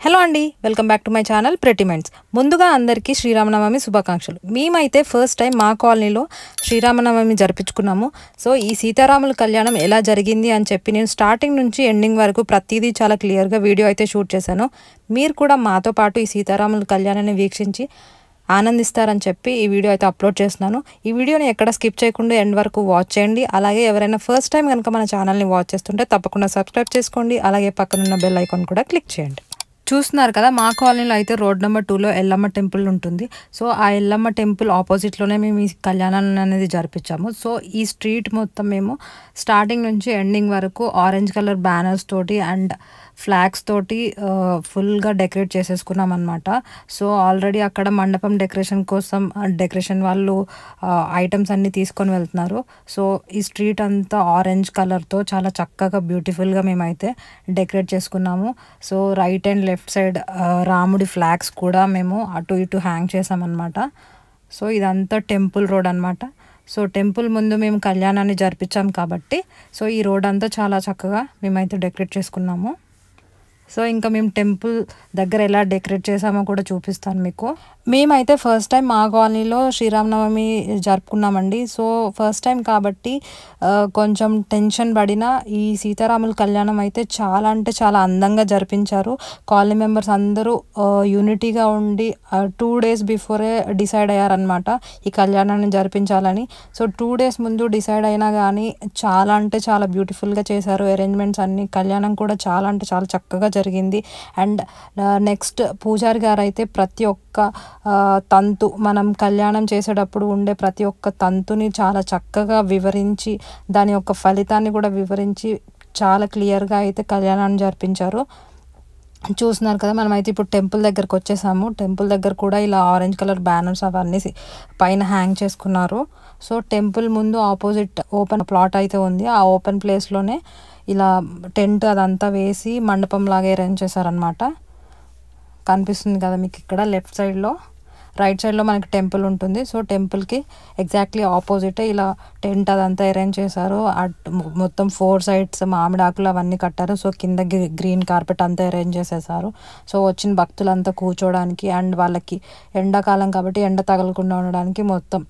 Hello అండి, welcome back to my channel pretty minds. ముందుగా అందరికీ శ్రీరామనవమి శుభాకాంక్షలు. మేమైతే ఫస్ట్ టైం మా కాలనీలో శ్రీరామనవమి జరిపించుకున్నాము. సో ఈ సీతారాముల కళ్యాణం ఎలా జరిగింది అని చెప్పి నేను స్టార్టింగ్ నుంచి ఎండింగ్ వరకు ప్రతిదీ చాలా క్లియర్గా వీడియో అయితే షూట్ చేశాను. మీరు కూడా మాతో పాటు ఈ సీతారాముల కళ్యాణాన్ని వీక్షించి ఆనందిస్తారని చెప్పి ఈ వీడియో అయితే అప్లోడ్ చేస్తున్నాను. ఈ వీడియోని ఎక్కడ స్కిప్ చేయకుండా ఎండ్ వరకు వాచ్ చేయండి. అలాగే ఎవరైనా ఫస్ట్ టైం కనుక మన ఛానల్ని వాచ్ చేస్తుంటే తప్పకుండా సబ్స్క్రైబ్ చేసుకోండి. అలాగే పక్కనున్న బెల్ ఐకాన్ కూడా క్లిక్ చేయండి. చూస్తున్నారు కదా, మా కాలనీలో అయితే రోడ్ నెంబర్ 2లో ఎల్లమ్మ టెంపుల్ ఉంటుంది. సో ఆ ఎల్లమ్మ టెంపుల్ ఆపోజిట్లోనే మేము ఈ కళ్యాణాన్ని అనేది జరిపించాము. సో ఈ స్ట్రీట్ మొత్తం మేము స్టార్టింగ్ నుంచి ఎండింగ్ వరకు ఆరెంజ్ కలర్ బ్యానర్స్ తోటి అండ్ ఫ్లాగ్స్ తోటి ఫుల్గా డెకరేట్ చేసేసుకున్నాం అనమాట. సో ఆల్రెడీ అక్కడ మండపం డెకరేషన్ కోసం డెకరేషన్ వాళ్ళు ఐటమ్స్ అన్నీ తీసుకొని వెళ్తున్నారు. సో ఈ స్ట్రీట్ అంతా ఆరెంజ్ కలర్తో చాలా చక్కగా బ్యూటిఫుల్గా మేమైతే డెకరేట్ చేసుకున్నాము. So right and left side రాముడి ఫ్లాగ్స్ కూడా మేము అటు ఇటు హ్యాంగ్ చేసామన్నమాట. సో ఇదంతా టెంపుల్ రోడ్ అనమాట. సో టెంపుల్ ముందు మేము కళ్యాణాన్ని జరిపించాం కాబట్టి సో ఈ రోడ్ అంతా చాలా చక్కగా మేమైతే డెకరేట్ చేసుకున్నాము. సో ఇంకా మేము టెంపుల్ దగ్గర ఎలా డెకరేట్ చేసామో కూడా చూపిస్తాను మీకు. మేమైతే ఫస్ట్ టైం మా కాలనీలో శ్రీరామనవమి జరుపుకున్నామండి. సో ఫస్ట్ టైం కాబట్టి కొంచెం టెన్షన్ పడిన ఈ సీతారాముల కళ్యాణం అయితే చాలా అంటే చాలా అందంగా జరిపించారు. కాలనీ మెంబర్స్ అందరూ యూనిటీగా ఉండి 2 days బిఫోరే డిసైడ్ అయ్యారనమాట ఈ కళ్యాణాన్ని జరిపించాలని. సో 2 days ముందు డిసైడ్ అయినా కానీ చాలా అంటే చాలా బ్యూటిఫుల్గా చేశారు అరేంజ్మెంట్స్ అన్నీ. కళ్యాణం కూడా చాలా అంటే చాలా చక్కగా జరిగింది. అండ్ నెక్స్ట్ పూజారి గారు అయితే ప్రతి ఒక్క తంతు మనం కళ్యాణం చేసేటప్పుడు ఉండే ప్రతి ఒక్క తంతుని చాలా చక్కగా వివరించి దాని యొక్క ఫలితాన్ని కూడా వివరించి చాలా క్లియర్గా అయితే కళ్యాణాన్ని జరిపించారు. చూస్తున్నారు కదా, మనమైతే ఇప్పుడు టెంపుల్ దగ్గరకు వచ్చేసాము. టెంపుల్ దగ్గర కూడా ఇలా ఆరెంజ్ కలర్ బ్యానర్స్ అవన్నీ పైన హ్యాంగ్ చేసుకున్నారు. సో టెంపుల్ ముందు ఆపోజిట్ ఓపెన్ ప్లాట్ అయితే ఉంది. ఆ ఓపెన్ ప్లేస్లోనే ఇలా టెంట్ అదంతా వేసి మండపం లాగా అరేంజ్ చేశారనమాట. కనిపిస్తుంది కదా మీకు ఇక్కడ లెఫ్ట్ సైడ్లో. రైట్ సైడ్లో మనకి టెంపుల్ ఉంటుంది. సో టెంపుల్కి ఎగ్జాక్ట్లీ ఆపోజిటే ఇలా టెంట్ అదంతా అరేంజ్ చేశారు. మొత్తం 4 sides మామిడి ఆకులు అవన్నీ కట్టారు. సో కింద గ్రీన్ కార్పెట్ అంతా అరేంజ్ చేసేసారు. సో వచ్చిన భక్తులంతా కూర్చోడానికి అండ్ వాళ్ళకి ఎండాకాలం కాబట్టి ఎండ తగలకుండా ఉండడానికి మొత్తం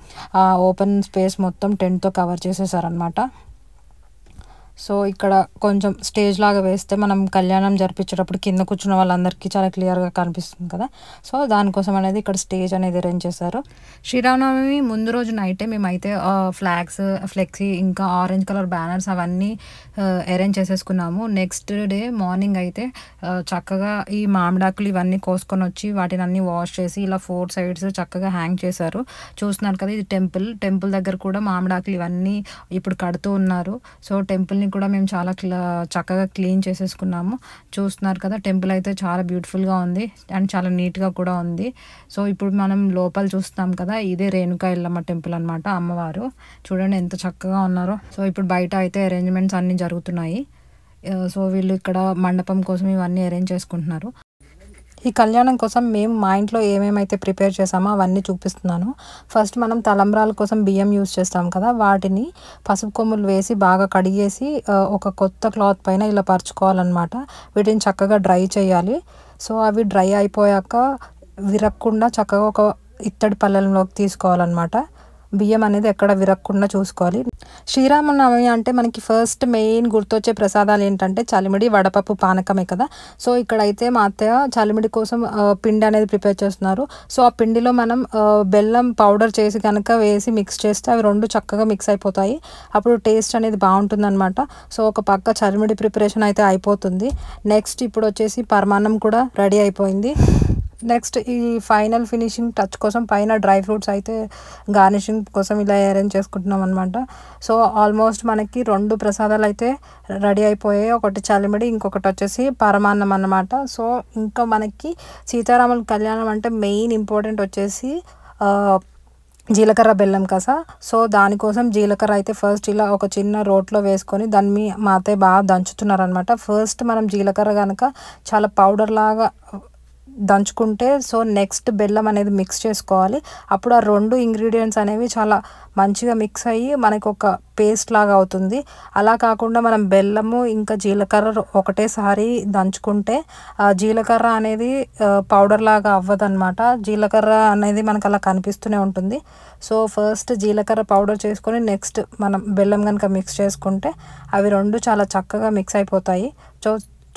ఆ ఓపెన్ స్పేస్ మొత్తం టెంట్తో కవర్ చేసేసారనమాట. సో ఇక్కడ కొంచెం స్టేజ్ లాగా వేస్తే మనం కళ్యాణం జరిపించేటప్పుడు కింద కూర్చున్న వాళ్ళందరికీ చాలా క్లియర్గా కనిపిస్తుంది కదా. సో దానికోసం అనేది ఇక్కడ స్టేజ్ అనేది అరేంజ్ చేశారు. శ్రీరామనవమి ముందు రోజు నైటే మేమైతే ఫ్లాగ్స్, ఫ్లెక్సీ ఇంకా ఆరెంజ్ కలర్ బ్యానర్స్ అవన్నీ అరేంజ్ చేసేసుకున్నాము. నెక్స్ట్ డే మార్నింగ్ అయితే చక్కగా ఈ మామిడాకులు ఇవన్నీ కోసుకొని వచ్చి వాటిని అన్నీ వాష్ చేసి ఇలా 4 sides చక్కగా హ్యాంగ్ చేశారు. చూస్తున్నారు కదా, ఇది టెంపుల్ దగ్గర కూడా మామిడాకులు ఇవన్నీ ఇప్పుడు కడుతూ ఉన్నారు. సో టెంపుల్ని కూడా మేము చాలా చక్కగా క్లీన్ చేసేసుకున్నాము. చూస్తున్నారు కదా, టెంపుల్ అయితే చాలా బ్యూటిఫుల్గా ఉంది అండ్ చాలా నీట్గా కూడా ఉంది. సో ఇప్పుడు మనం లోపల చూస్తాం కదా, ఇదే రేణుకా ఎల్లమ్మ టెంపుల్ అనమాట. అమ్మవారు చూడండి ఎంత చక్కగా ఉన్నారో. సో ఇప్పుడు బయట అయితే అరేంజ్మెంట్స్ అన్నీ జరుగుతున్నాయి. సో వీళ్ళు ఇక్కడ మండపం కోసం ఇవన్నీ అరేంజ్ చేసుకుంటున్నారు. ఈ కళ్యాణం కోసం మేము మా ఇంట్లో ఏమేమైతే ప్రిపేర్ చేసామో అవన్నీ చూపిస్తున్నాను. ఫస్ట్ మనం తలంబ్రాల కోసం బియ్యం యూజ్ చేస్తాం కదా, వాటిని పసుపు కొమ్ములు వేసి బాగా కడిగేసి ఒక కొత్త క్లాత్ పైన ఇలా పరుచుకోవాలన్నమాట. వీటిని చక్కగా డ్రై చేయాలి. సో అవి డ్రై అయిపోయాక విరక్కుండా చక్కగా ఒక ఇత్తడి పళ్ళెంలోకి తీసుకోవాలన్నమాట. బియ్యం అనేది ఎక్కడ విరక్కుండా చూసుకోవాలి. శ్రీరామనవమి అంటే మనకి ఫస్ట్ మెయిన్ గుర్తొచ్చే ప్రసాదాలు ఏంటంటే చలిమిడి, వడపప్పు, పానకమే కదా. సో ఇక్కడైతే మా అత్తయ్య చలిమిడి కోసం పిండి అనేది ప్రిపేర్ చేస్తున్నారు. సో ఆ పిండిలో మనం బెల్లం పౌడర్ చేసి కనుక వేసి మిక్స్ చేస్తే అవి రెండు చక్కగా మిక్స్ అయిపోతాయి. అప్పుడు టేస్ట్ అనేది బాగుంటుంది అనమాట. సో ఒక పక్క చలిమిడి ప్రిపరేషన్ అయితే అయిపోతుంది. నెక్స్ట్ ఇప్పుడు వచ్చేసి పరమాన్నం కూడా రెడీ అయిపోయింది. నెక్స్ట్ ఈ ఫైనల్ ఫినిషింగ్ టచ్ కోసం పైన డ్రై ఫ్రూట్స్ అయితే గార్నిషింగ్ కోసం ఇలా అరేంజ్ చేసుకుంటున్నాం అనమాట. సో ఆల్మోస్ట్ మనకి 2 ప్రసాదాలు అయితే రెడీ అయిపోయాయి. ఒకటి చలిమిడి, ఇంకొకటి వచ్చేసి పరమాన్నం అన్నమాట. సో ఇంకా మనకి సీతారాముల కళ్యాణం అంటే మెయిన్ ఇంపార్టెంట్ వచ్చేసి జీలకర్ర బెల్లం కస. సో దానికోసం జీలకర్ర అయితే ఫస్ట్ ఇలా ఒక చిన్న రోట్లో వేసుకొని దాన్ని మా అత్తయ్య బాగా దంచుతున్నారనమాట. ఫస్ట్ మనం జీలకర్ర కనుక చాలా పౌడర్ లాగా దంచుకుంటే సో నెక్స్ట్ బెల్లం అనేది మిక్స్ చేసుకోవాలి. అప్పుడు ఆ 2 ఇంగ్రీడియంట్స్ అనేవి చాలా మంచిగా మిక్స్ అయ్యి మనకు ఒక పేస్ట్ లాగా అవుతుంది. అలా కాకుండా మనం బెల్లము ఇంకా జీలకర్ర ఒకటేసారి దంచుకుంటే జీలకర్ర అనేది పౌడర్ లాగా అవ్వదన్నమాట. జీలకర్ర అనేది మనకు అలా కనిపిస్తూనే ఉంటుంది. సో ఫస్ట్ జీలకర్ర పౌడర్ చేసుకొని నెక్స్ట్ మనం బెల్లం కనుక మిక్స్ చేసుకుంటే అవి 2 చాలా చక్కగా మిక్స్ అయిపోతాయి.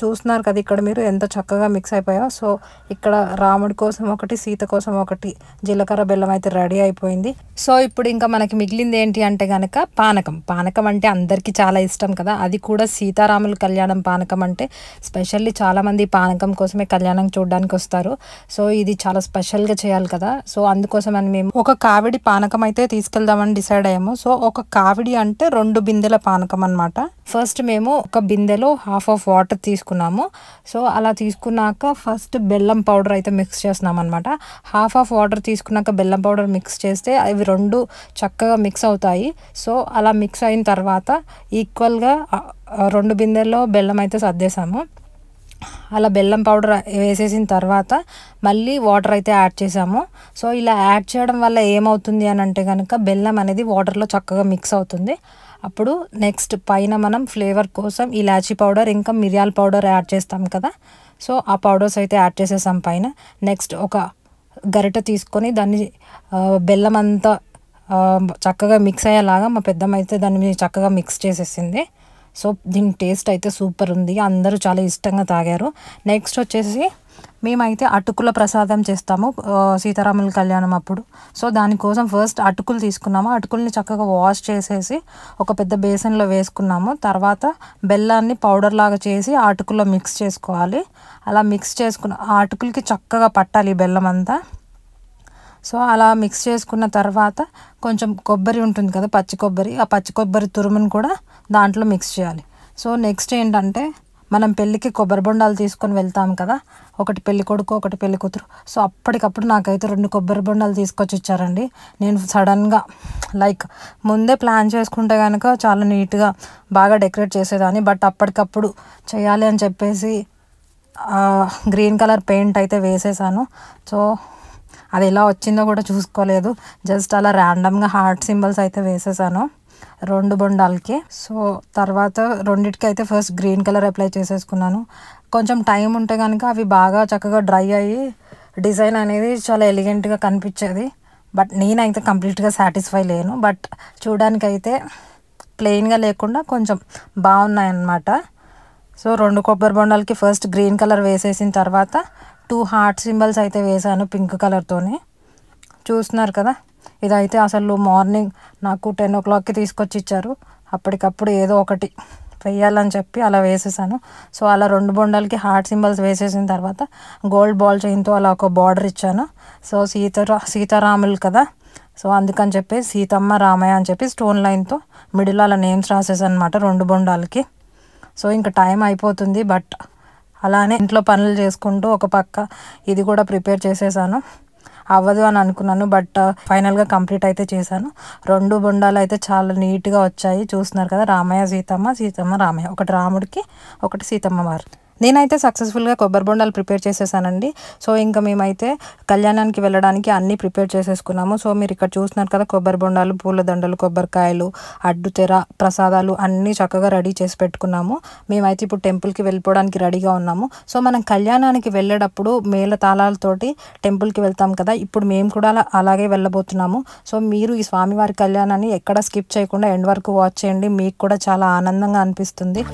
చూస్తున్నారు కదా ఇక్కడ మీరు ఎంత చక్కగా మిక్స్ అయిపోయాయో. సో ఇక్కడ రాముడి కోసం ఒకటి, సీత కోసం ఒకటి జీలకర్ర బెల్లం అయితే రెడీ అయిపోయింది. సో ఇప్పుడు ఇంకా మనకి మిగిలింది ఏంటి అంటే కనుక పానకం. పానకం అంటే అందరికీ చాలా ఇష్టం కదా, అది కూడా సీతారాముల కళ్యాణం పానకం అంటే స్పెషల్లీ చాలామంది పానకం కోసమే కళ్యాణం చూడడానికి వస్తారు. సో ఇది చాలా స్పెషల్గా చేయాలి కదా, సో అందుకోసం అని మేము ఒక కావిడి పానకం అయితే తీసుకెళ్దామని డిసైడ్ అయ్యాము. సో ఒక కావిడి అంటే 2 బిందెల పానకం అనమాట. ఫస్ట్ మేము ఒక బిందెలో హాఫ్ ఆఫ్ వాటర్ తీసుకున్నాము. సో అలా తీసుకున్నాక ఫస్ట్ బెల్లం పౌడర్ అయితే మిక్స్ చేస్తున్నాం అనమాట. హాఫ్ ఆఫ్ వాటర్ తీసుకున్నాక బెల్లం పౌడర్ మిక్స్ చేస్తే అవి 2 చక్కగా మిక్స్ అవుతాయి. సో అలా మిక్స్ అయిన తర్వాత ఈక్వల్గా 2 బిందెల్లో బెల్లం అయితే సర్దేశాము. అలా బెల్లం పౌడర్ వేసేసిన తర్వాత మళ్ళీ వాటర్ అయితే యాడ్ చేసాము. సో ఇలా యాడ్ చేయడం వల్ల ఏమవుతుంది అని అంటే కనుక బెల్లం అనేది వాటర్లో చక్కగా మిక్స్ అవుతుంది. అప్పుడు నెక్స్ట్ పైన మనం ఫ్లేవర్ కోసం ఇలాచీ పౌడర్ ఇంకా మిరియాల పౌడర్ యాడ్ చేస్తాం కదా, సో ఆ పౌడర్స్ అయితే యాడ్ చేసేసాం పైన. నెక్స్ట్ ఒక గరిటె తీసుకొని దాన్ని బెల్లం అంతా చక్కగా మిక్స్ అయ్యేలాగా మా పెద్దమ్మ అయితే దాన్ని చక్కగా మిక్స్ చేసేసింది. సో దీని టేస్ట్ అయితే సూపర్ ఉంది, అందరూ చాలా ఇష్టంగా తాగారు. నెక్స్ట్ వచ్చేసి మేమైతే అటుకుల ప్రసాదం చేస్తాము సీతారాముల కళ్యాణం అప్పుడు. సో దానికోసం ఫస్ట్ అటుకులు తీసుకున్నాము. అటుకుల్ని చక్కగా వాష్ చేసేసి ఒక పెద్ద బేసన్లో వేసుకున్నాము. తర్వాత బెల్లాన్ని పౌడర్ లాగా చేసి ఆ అటుకుల్లో మిక్స్ చేసుకోవాలి. అలా మిక్స్ చేసుకున్న ఆ అటుకులకి చక్కగా పట్టాలి బెల్లం అంతా. సో అలా మిక్స్ చేసుకున్న తర్వాత కొంచెం కొబ్బరి ఉంటుంది కదా, పచ్చి కొబ్బరి, ఆ పచ్చి కొబ్బరి తురుమును కూడా దాంట్లో మిక్స్ చేయాలి. సో నెక్స్ట్ ఏంటంటే మనం పెళ్ళికి కొబ్బరి బొండాలు తీసుకొని వెళ్తాం కదా, ఒకటి పెళ్లి కొడుకు ఒకటి పెళ్లి కూతురు. సో అప్పటికప్పుడు నాకైతే 2 కొబ్బరి బొండాలు తీసుకొచ్చి ఇచ్చారండి. నేను సడన్గా ముందే ప్లాన్ చేసుకుంటే కనుక చాలా నీట్గా బాగా డెకరేట్ చేసేదాన్ని. బట్ అప్పటికప్పుడు చేయాలి అని చెప్పేసి గ్రీన్ కలర్ పెయింట్ అయితే వేసేసాను. సో అది ఎలా వచ్చిందో కూడా చూసుకోలేదు, జస్ట్ అలా ర్యాండమ్గా హార్ట్ సింబల్స్ అయితే వేసేసాను 2 బొండాలకి. సో తర్వాత రెండిటికి అయితే ఫస్ట్ గ్రీన్ కలర్ అప్లై చేసేసుకున్నాను. కొంచెం టైం ఉంటే కనుక అవి బాగా చక్కగా డ్రై అయ్యి డిజైన్ అనేది చాలా ఎలిగెంట్గా కనిపించేది. బట్ నేనైతే కంప్లీట్గా సాటిస్ఫై లేను. బట్ చూడడానికైతే ప్లెయిన్గా లేకుండా కొంచెం బాగున్నాయన్నమాట. సో 2 కొబ్బరి బొండాలకి ఫస్ట్ గ్రీన్ కలర్ వేసేసిన తర్వాత 2 హార్ట్ సింబల్స్ అయితే వేసాను పింక్ కలర్తోని. చూస్తున్నారు కదా, ఇదైతే అసలు మార్నింగ్ నాకు 10 o'clockకి తీసుకొచ్చి ఇచ్చారు. అప్పటికప్పుడు ఏదో ఒకటి వేయాలని చెప్పి అలా వేసేసాను. సో అలా 2 బొండాలకి హార్ట్ సింబల్స్ వేసేసిన తర్వాత గోల్డ్ బాల్ చైన్తో అలా ఒక బార్డర్ ఇచ్చాను. సో సీతారాములు కదా, సో అందుకని చెప్పి సీతమ్మ రామయ్య అని చెప్పి స్టోన్ లైన్తో మిడిల్ అలా నేమ్స్ రాసేసాను అనమాట 2 బొండాలకి. సో ఇంకా టైం అయిపోతుంది, బట్ అలానే ఇంట్లో పనులు చేసుకుంటూ ఒక పక్క ఇది కూడా ప్రిపేర్ చేసేసాను. అవ్వదు అని అనుకున్నాను, బట్ ఫైనల్గా కంప్లీట్ అయితే చేశాను. 2 బొండాలు అయితే చాలా నీట్గా వచ్చాయి. చూస్తున్నారు కదా, రామయ్య సీతమ్మ, సీతమ్మ రామయ్య, ఒకటి రాముడికి ఒకటి సీతమ్మ వారు. నేనైతే సక్సెస్ఫుల్గా కొబ్బరి బొండాలు ప్రిపేర్ చేసేసానండి. సో ఇంకా మేమైతే కళ్యాణానికి వెళ్ళడానికి అన్నీ ప్రిపేర్ చేసేసుకున్నాము. సో మీరు ఇక్కడ చూస్తున్నారు కదా, కొబ్బరి బొండాలు, పూలదండలు, కొబ్బరికాయలు, అడ్డుతెర, ప్రసాదాలు అన్నీ చక్కగా రెడీ చేసి పెట్టుకున్నాము. మేమైతే ఇప్పుడు టెంపుల్కి వెళ్ళిపోవడానికి రెడీగా ఉన్నాము. సో మనం కళ్యాణానికి వెళ్ళేటప్పుడు మేళ తాళాలతోటి టెంపుల్కి వెళ్తాం కదా, ఇప్పుడు మేము కూడా అలాగే వెళ్ళబోతున్నాము. సో మీరు ఈ స్వామివారి కళ్యాణాన్ని ఎక్కడ స్కిప్ చేయకుండా ఎండ్ వరకు వాచ్ చేయండి, మీకు కూడా చాలా ఆనందంగా అనిపిస్తుంది.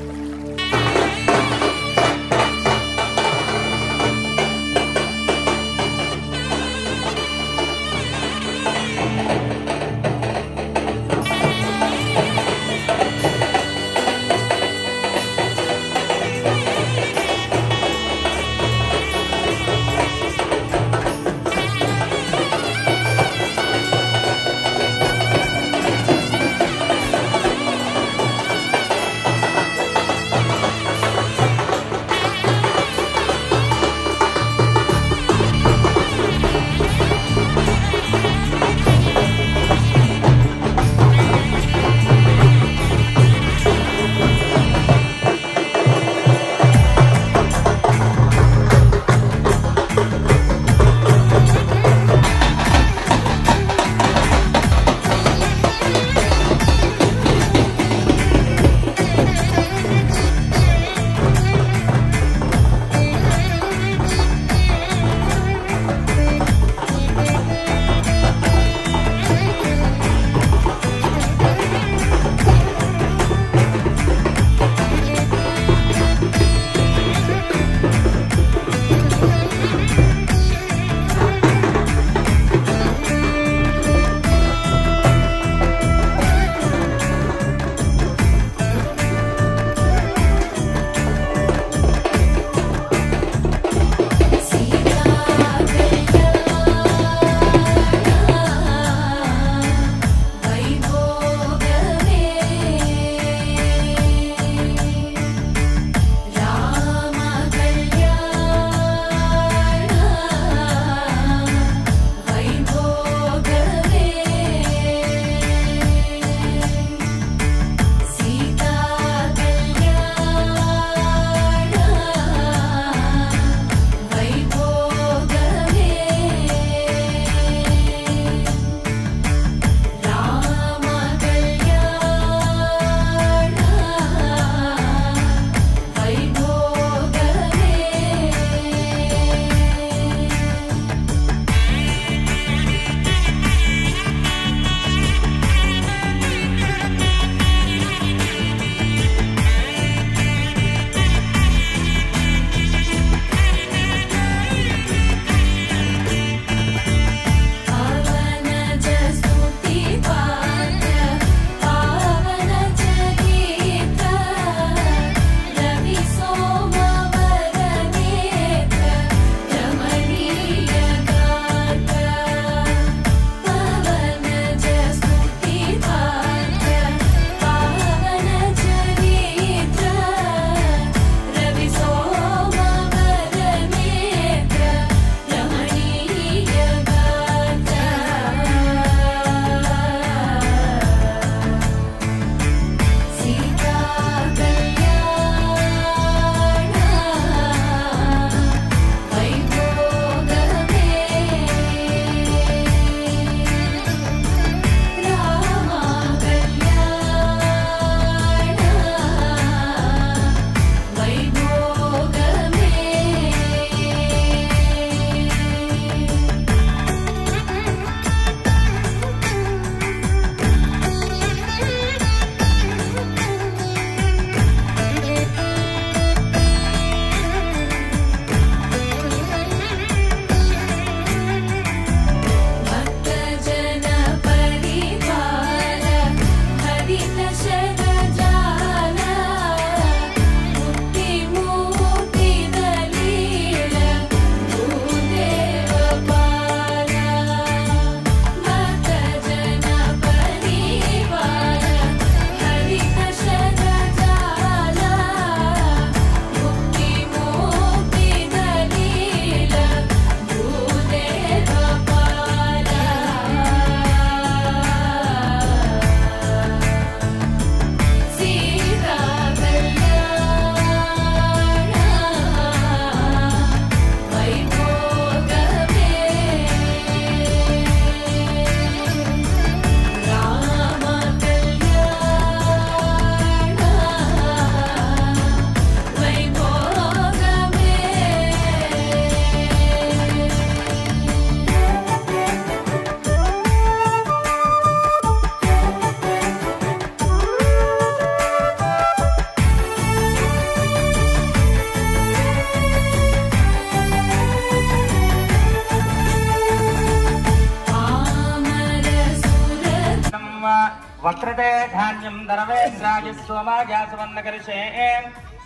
वक्रते धान्यं दरवेन्द्राय सोमाय सुवर्णकर्षे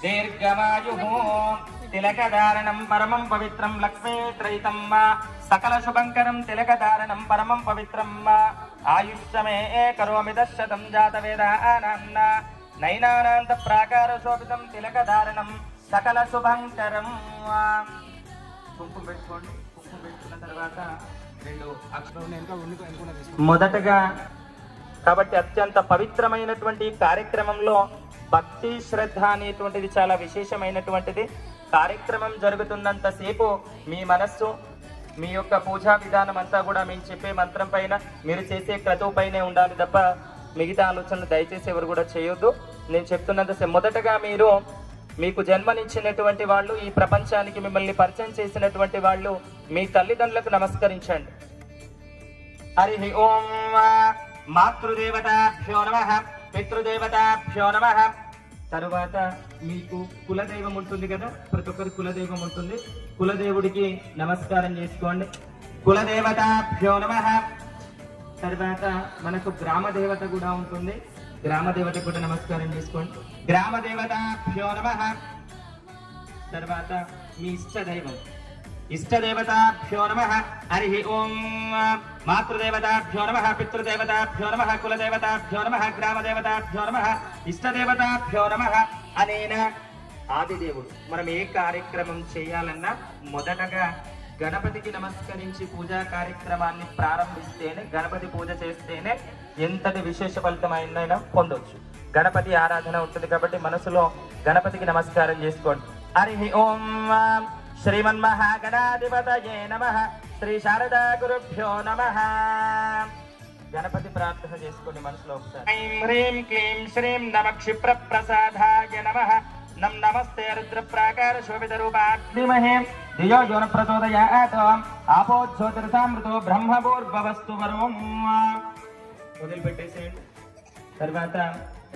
दीर्घमायुः तिलकधारणं परमं पवित्रं लक्ष्मीत्रयितं सकल शुभंकरं तिलकधारणं परमं पवित्रं आयुष्यमे करोमि दशशतं जातवेदानां नैनानान्त प्राकार शोभितं तिलकधारणं सकल शुभंकरं కుంకుమ పెట్టుకోండి కుంకుమ పెట్టుకున్న తర్వాత రెండు అక్షరాలు మొదటగా కాబట్టి అత్యంత పవిత్రమైనటువంటి కార్యక్రమంలో భక్తి శ్రద్ధ అనేటువంటిది చాలా విశేషమైనటువంటిది కార్యక్రమం జరుగుతున్నంత సేపు మీ మనస్సు మీ యొక్క పూజా విధానం అంతా కూడా మేము చెప్పే మంత్రం పైన మీరు చేసే క్రతువు పైనే ఉండాలి తప్ప మిగతా ఆలోచనలు దయచేసి ఎవరు కూడా చేయొద్దు నేను చెప్తున్నంత సేపు మొదటగా మీరు మీకు జన్మనిచ్చినటువంటి వాళ్ళు ఈ ప్రపంచానికి మిమ్మల్ని పరిచయం చేసినటువంటి వాళ్ళు మీ తల్లిదండ్రులకు నమస్కరించండి హరి ఓం మాతృదేవతాభ్యో నమః పితృదేవతాభ్యో నమః తరువాత మీకు కులదైవం ఉంటుంది కదా ప్రతి ఒక్కరి కులదైవం ఉంటుంది కులదేవుడికి నమస్కారం చేసుకోండి కులదేవతాభ్యో నమః తర్వాత మనకు గ్రామ దేవత కూడా ఉంటుంది గ్రామ దేవత కూడా నమస్కారం చేసుకోండి గ్రామ దేవతాభ్యో నమః తర్వాత మీ ఇష్టదేవతాభ్యో నమః హరి ఓం మాతృదేవతాభ్యో నమః పితృదేవతాభ్యో నమః కులదేవతాభ్యో నమః గ్రామదేవతాభ్యో నమః ఇష్టదేవతాభ్యో నమః అనేన ఆదిదేవుడు మనం ఏ కార్యక్రమం చేయాలన్నా మొదటగా గణపతికి నమస్కరించి పూజా కార్యక్రమాన్ని ప్రారంభిస్తేనే గణపతి పూజ చేస్తేనే ఎంతటి విశేష ఫలితమైనా పొందవచ్చు గణపతి ఆరాధన ఉంటుంది కాబట్టి మనసులో గణపతికి నమస్కారం చేసుకోండి హరి ఓం శ్రీమన్మహాగణాధిపతయే నమః శ్రీ శారదా గురుభ్యో నమః గణపతి ప్రార్థన చేసుకోండి మనసులో ఒకసారి ఐం హ్రీం క్లీం శ్రీం నమ క్షిప్ర ప్రసాదాయ నమః నమ నమస్తే రుద్ర ప్రాకార శోభిత రూపాగ్నిమహే ధియో యోన ప్రచోదయాత్ ఆపో జ్యోతిర్సామృతో బ్రహ్మభూర్భవస్తు వరం వదిలిపెట్టేసేయండి తర్వాత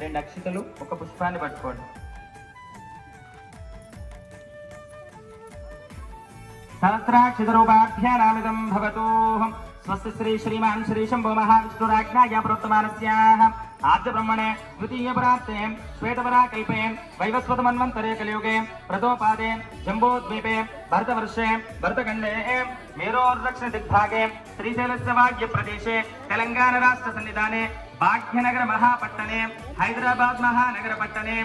రెండు అక్షితలు ఒక పుష్పాన్ని పట్టుకోండి సహస్రాక్షితరూపాభ్యానామిదం భవతు స్వస్తి శ్రీ శ్రీమాన్ శ్రీ శంభో మహావిష్ణురాజ్ఞాయ ప్రోత్తమానస్యాః ఆద్య బ్రహ్మణే ద్వితీయ పరార్తే శ్వేతపరాకల్పే వైవస్వత మన్వంతరే కలియుగే ప్రథోపాదే జంబోద్వీపే భరతవర్షే భరతఖండే మేరోర్దక్షిణ దిగ్భాగే శ్రీశైలస్య వాగ్య ప్రదేశే తెలంగాణ రాష్ట్ర సన్నిధానే భాగ్యనగర మహాపట్టణే హైదరాబాద్ మహానగర పట్టణే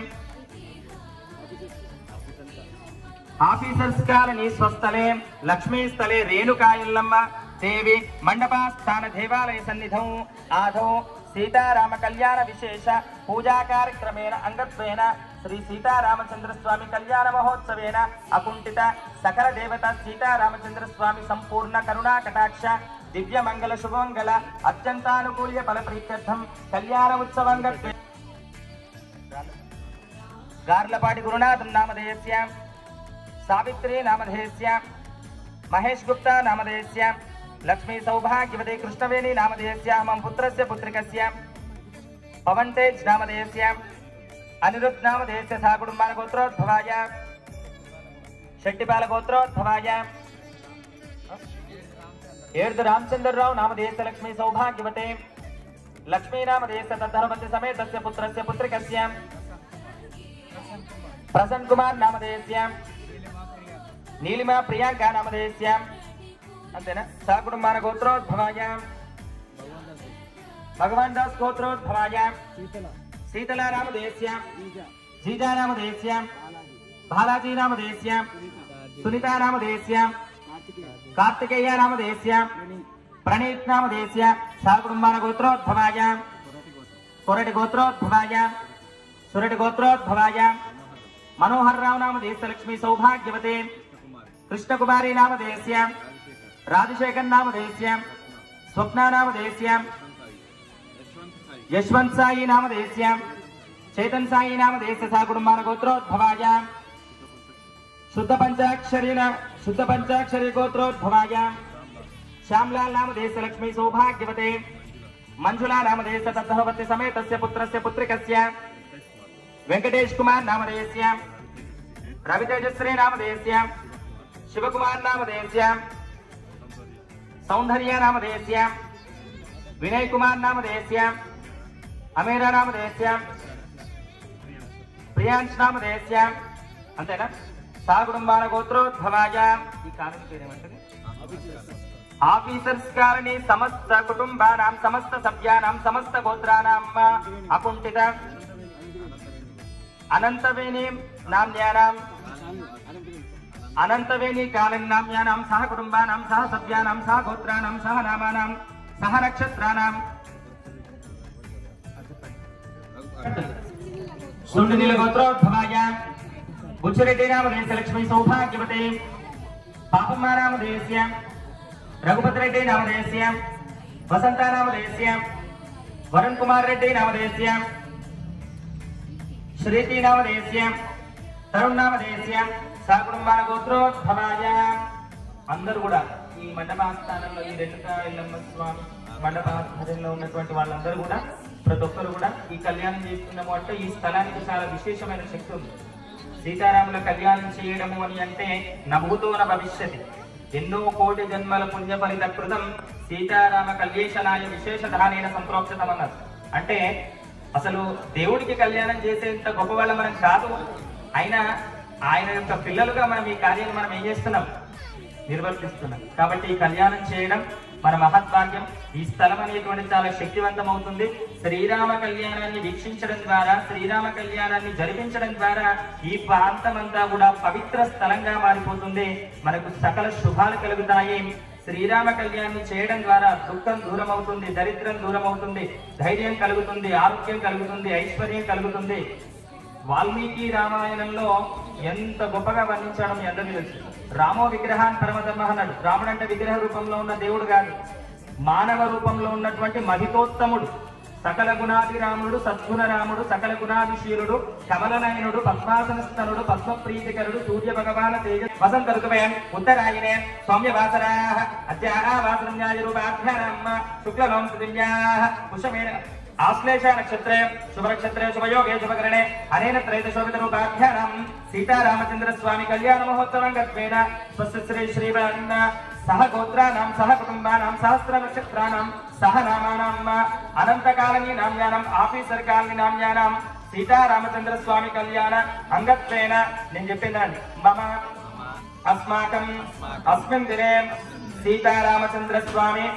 ఆఫీసర్స్ కాలనీ స్వస్థలే లక్ష్మీ స్థలే రేణుకాయల్లమ్మ దేవి మండపాస్థాన దేవాలయ సన్నిధౌ ఆదౌ సీతారామ కళ్యాణ విశేష పూజా కార్యక్రమేణ అంగత్వేన శ్రీ సీతారామచంద్ర స్వామి కళ్యాణ మహోత్సవేన అకుంఠిత సకల దేవత సీతారామచంద్ర స్వామి సంపూర్ణ కరుణా కటాక్ష దివ్య మంగళ శుభమంగళ అత్యంతానుకూల్య ఫల ప్రీత్యర్థం కళ్యాణ ఉత్సవం గార్లపాటి గురునాథం నామధేయస్య సావిత్రి నామధేయస్య మహేష్ గుప్తా నామధేయస్య లక్ష్మీ సౌభాగ్యవతి కృష్ణవేణి నామధేయస్య మమ పుత్రస్య పుత్రికస్య పవన్ తేజ్ నామధేయస్య అనిరుద్ధ్ నామధేయస్య సహ కుటుంబాన గోత్రోద్భవాయ శెట్టిపాల గోత్రోద్భవాయ ఏర్దు రామచంద్రరావు నామధేయస్య లక్ష్మీ సౌభాగ్యవతే లక్ష్మీ నామధేయస్య తద్ధర్మస్య సమేతస్య పుత్రస్య పుత్రికస్య ప్రసన్ కుమార్ నామధేయస్య నీలిమా ప్రియాంక నామధేయస్య అంతేనా సహ కుటుంబాన గోత్రోద్భవాయ భగవాన్ దాస్ గోత్రోద్భవాయ శీతల నామధేయస్య జీజా నామధేయస్య బాలాజీ నామధేయస్య సునీత నామధేయస్య కార్తికేయ నామధేయస్య ప్రణీత్ నామధేయస్య సహ కుటుంబాన గోత్రోద్భవాయ కొరటి గోత్రోద్భవాయ సురటి గోత్రోద్భవాయ మనోహర్ రావు నామధేయస్య లక్ష్మీ సౌభాగ్యవతే కృష్ణకుమారి నామధేయస్య రాజశేఖర్ నామధేయస్య స్వప్న నామధేయస్య యశ్వంత్ సాయి నామధేయస్య చేతన్ సాయి నామధేయస్య సహ కుటుంబాన గోత్రోద్భవాయ శుద్ధ పంచాక్షరి గోత్రోద్భవాయ శ్యామ్లాల్ నామధేయస్య లక్ష్మీ సౌభాగ్యవతే మంజులా నామధేయస్య తద్ధవతి సమేతస్య పుత్రస్య పుత్రికస్య వెంకటేష్ కుమార్ నామధేయస్య రవితేజశ్రీ నామధేయస్య శివకుమార్ నామధేయస్య సౌందర్య నామధేయస్య వినయ్ కుమార్ నామధేయస్య అమీరా నామధేయస్య ప్రియాంశ్ నామధేయస్య అంతేనా సా కుటుంబాన గోత్రోద్భవాయ ఈ కారణం పేరేమంటది ఆఫీసర్స్ కారణి సమస్త కుటుంబానాం సమస్త సభ్యానాం సమస్త గోత్రానాం అకుంఠిత అనంతవేణి నామ్యానాం అనంతవేణి కాలని నామ్యానాం సహ కుటుంబానాం సహ సభ్యానాం సహ గోత్రానాం సహ నామానాం సహ నక్షత్రానాం సుండినీల గోత్రోద్భవాయ బుచ్చిరెడ్డి నామధేయస్య లక్ష్మీ సౌభాగ్యవతే పాపమ్మ నామధేయస్య రఘుపతి రెడ్డి నామధేయస్య వసంత నామధేయస్య వరుణ్ కుమార్ రెడ్డి నామధేయస్య శ్రీతి నామధేయస్య తరుణ్ నామధేయస్య సా కుటుంబాన గోత్రోద్భవాయ అందరూ కూడా ఈ మండపాస్థానంలో ఈ రేణుకా ఎల్లమ్మ స్వామి మండపాస్థానంలో ఉన్నటువంటి వాళ్ళందరూ కూడా ప్రతి ఒక్కరు కూడా ఈ కళ్యాణం చేస్తున్నాము అంటే ఈ స్థలానికి చాలా విశేషమైన శక్తి ఉంది. సీతారాముల కళ్యాణం చేయడము అని అంటే నభూతోన భవిష్యతి ఎన్నో కోటి జన్మల పుణ్య ఫలిత కృతం సీతారామ కళ్యేశనాయ విశేషధానేన సంప్రోక్షితమన్నారు. అంటే అసలు దేవుడికి కళ్యాణం చేసేంత గొప్ప వాళ్ళ మనం కాదు, అయినా ఆయన యొక్క పిల్లలుగా మనం ఈ కార్యాన్ని మనం ఏం చేస్తున్నాం, నిర్వర్తిస్తున్నాం. కాబట్టి ఈ కళ్యాణం చేయడం మన మహద్భాగ్యం. ఈ స్థలం అనేటువంటి చాలా శక్తివంతం అవుతుంది. శ్రీరామ కళ్యాణాన్ని వీక్షించడం ద్వారా, శ్రీరామ కళ్యాణాన్ని జరిపించడం ద్వారా ఈ ప్రాంతం అంతా కూడా పవిత్ర స్థలంగా మారిపోతుంది. మనకు సకల శుభాలు కలుగుతాయి. శ్రీరామ కళ్యాణాన్ని చేయడం ద్వారా దుఃఖం దూరం అవుతుంది, దరిద్రం దూరం అవుతుంది, ధైర్యం కలుగుతుంది, ఆరోగ్యం కలుగుతుంది, ఐశ్వర్యం కలుగుతుంది. వాల్మీకి రామాయణంలో ఎంత గొప్పగా వర్ణించడం మీ అందరికీ తెలుసు. రామో విగ్రహాన్ పరమధర్మ అన్నాడు. రాముడు అంటే విగ్రహ రూపంలో ఉన్న దేవుడు కాదు, మానవ రూపంలో ఉన్నటువంటి మహితోత్తముడు, సకల గుణాభిరాముడు, సద్గుణ రాముడు, సకల గుణాభిశీలుడు, కమలనయనుడు, పద్మాసనస్తనుడు, పద్మప్రీతికరుడు, సూర్య భగవాన తేజ వసంత ఋతువే ఉత్తరాయణే సౌమ్యవాసరా అద్యావాసరంజాయ రూపాభ్యానమ్మ శుక్లలోం పృథివ్యాః పుష్యమేన ఆశ్లేష నక్షత్రే శుభనక్షత్రే శుభయోగే శుభకరణే అనేన త్రైదశోభిత రూపాభ్యానం సీతారామచంద్ర స్వామి కళ్యాణ మహోత్సవం గత్వేన స్వస్య శ్రీ శ్రీవన్న సహ గోత్రానాం సహ కుటుంబానాం సహస్ర నక్షత్రానాం సహ నామానాం అనంతకాలని నామ్యానాం ఆఫీసర్ కాలని నామ్యానాం సీతారామచంద్ర స్వామి కళ్యాణ అంగత్వేన నేను చెప్పిందండి మమ అస్మాకం అస్మిన్ దినే సీతారామచంద్ర స్వామి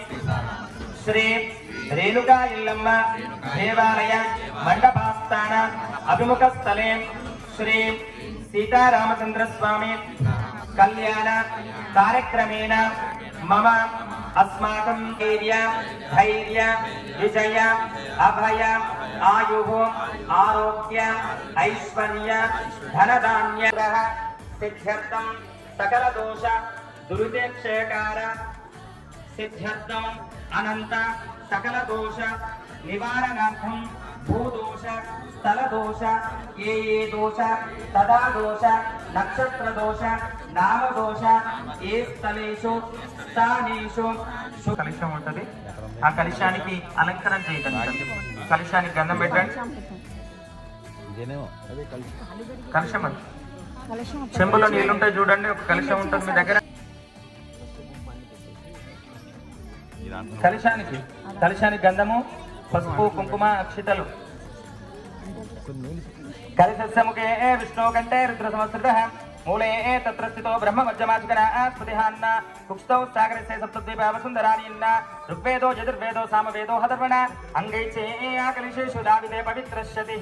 శ్రీ రేణుకా ఎల్లమ్మ దేవాలయ మండపాస్థాన అభిముఖ స్థలే శ్రీ సీతారామచంద్ర స్వామి కళ్యాణ కార్యక్రమేణ మమ అస్మాకం ధైర్య ధైర్య విజయ అభయ ఆయుః ఆరోగ్య ఐశ్వర్య ధనధాన్య సిద్ధ్యర్థం సకల దోష దురితేక్షయకార సిద్ధ్యర్థం అనంత సకల దోష నివారణార్థం భూదోష స్థల దోష ఏ దోష తదా దోష నక్షత్ర దోష నామ దోష ఏ స్థలేషు స్థానేషు కలశం ఉంటది. ఆ కలశానికి అలంకరణ చేయకండి. కలశానికి గంధం పెట్టండి. కలశం అది చెంబులో నీళ్ళుంటాయి చూడండి. ఒక కలశం ఉంటుంది మీ దగ్గర. కలశానికి గంధము, పసుపు, కుంకుమ, అక్షితలు. కలశముఖే విష్ణు కంటే రుద్ర సంవత్సర మూలే తత్ర స్థితో బ్రహ్మ మధ్యమాచికన స్మృతిహాన్న కుక్షౌ సాగరస్య సప్తద్వీపావసుందరాణీన్న ఋగ్వేదో యజుర్వేదో సామవేదో హదర్వణ అంగైచే ఆకలిషేషు దావిదే పవిత్రశ్యతి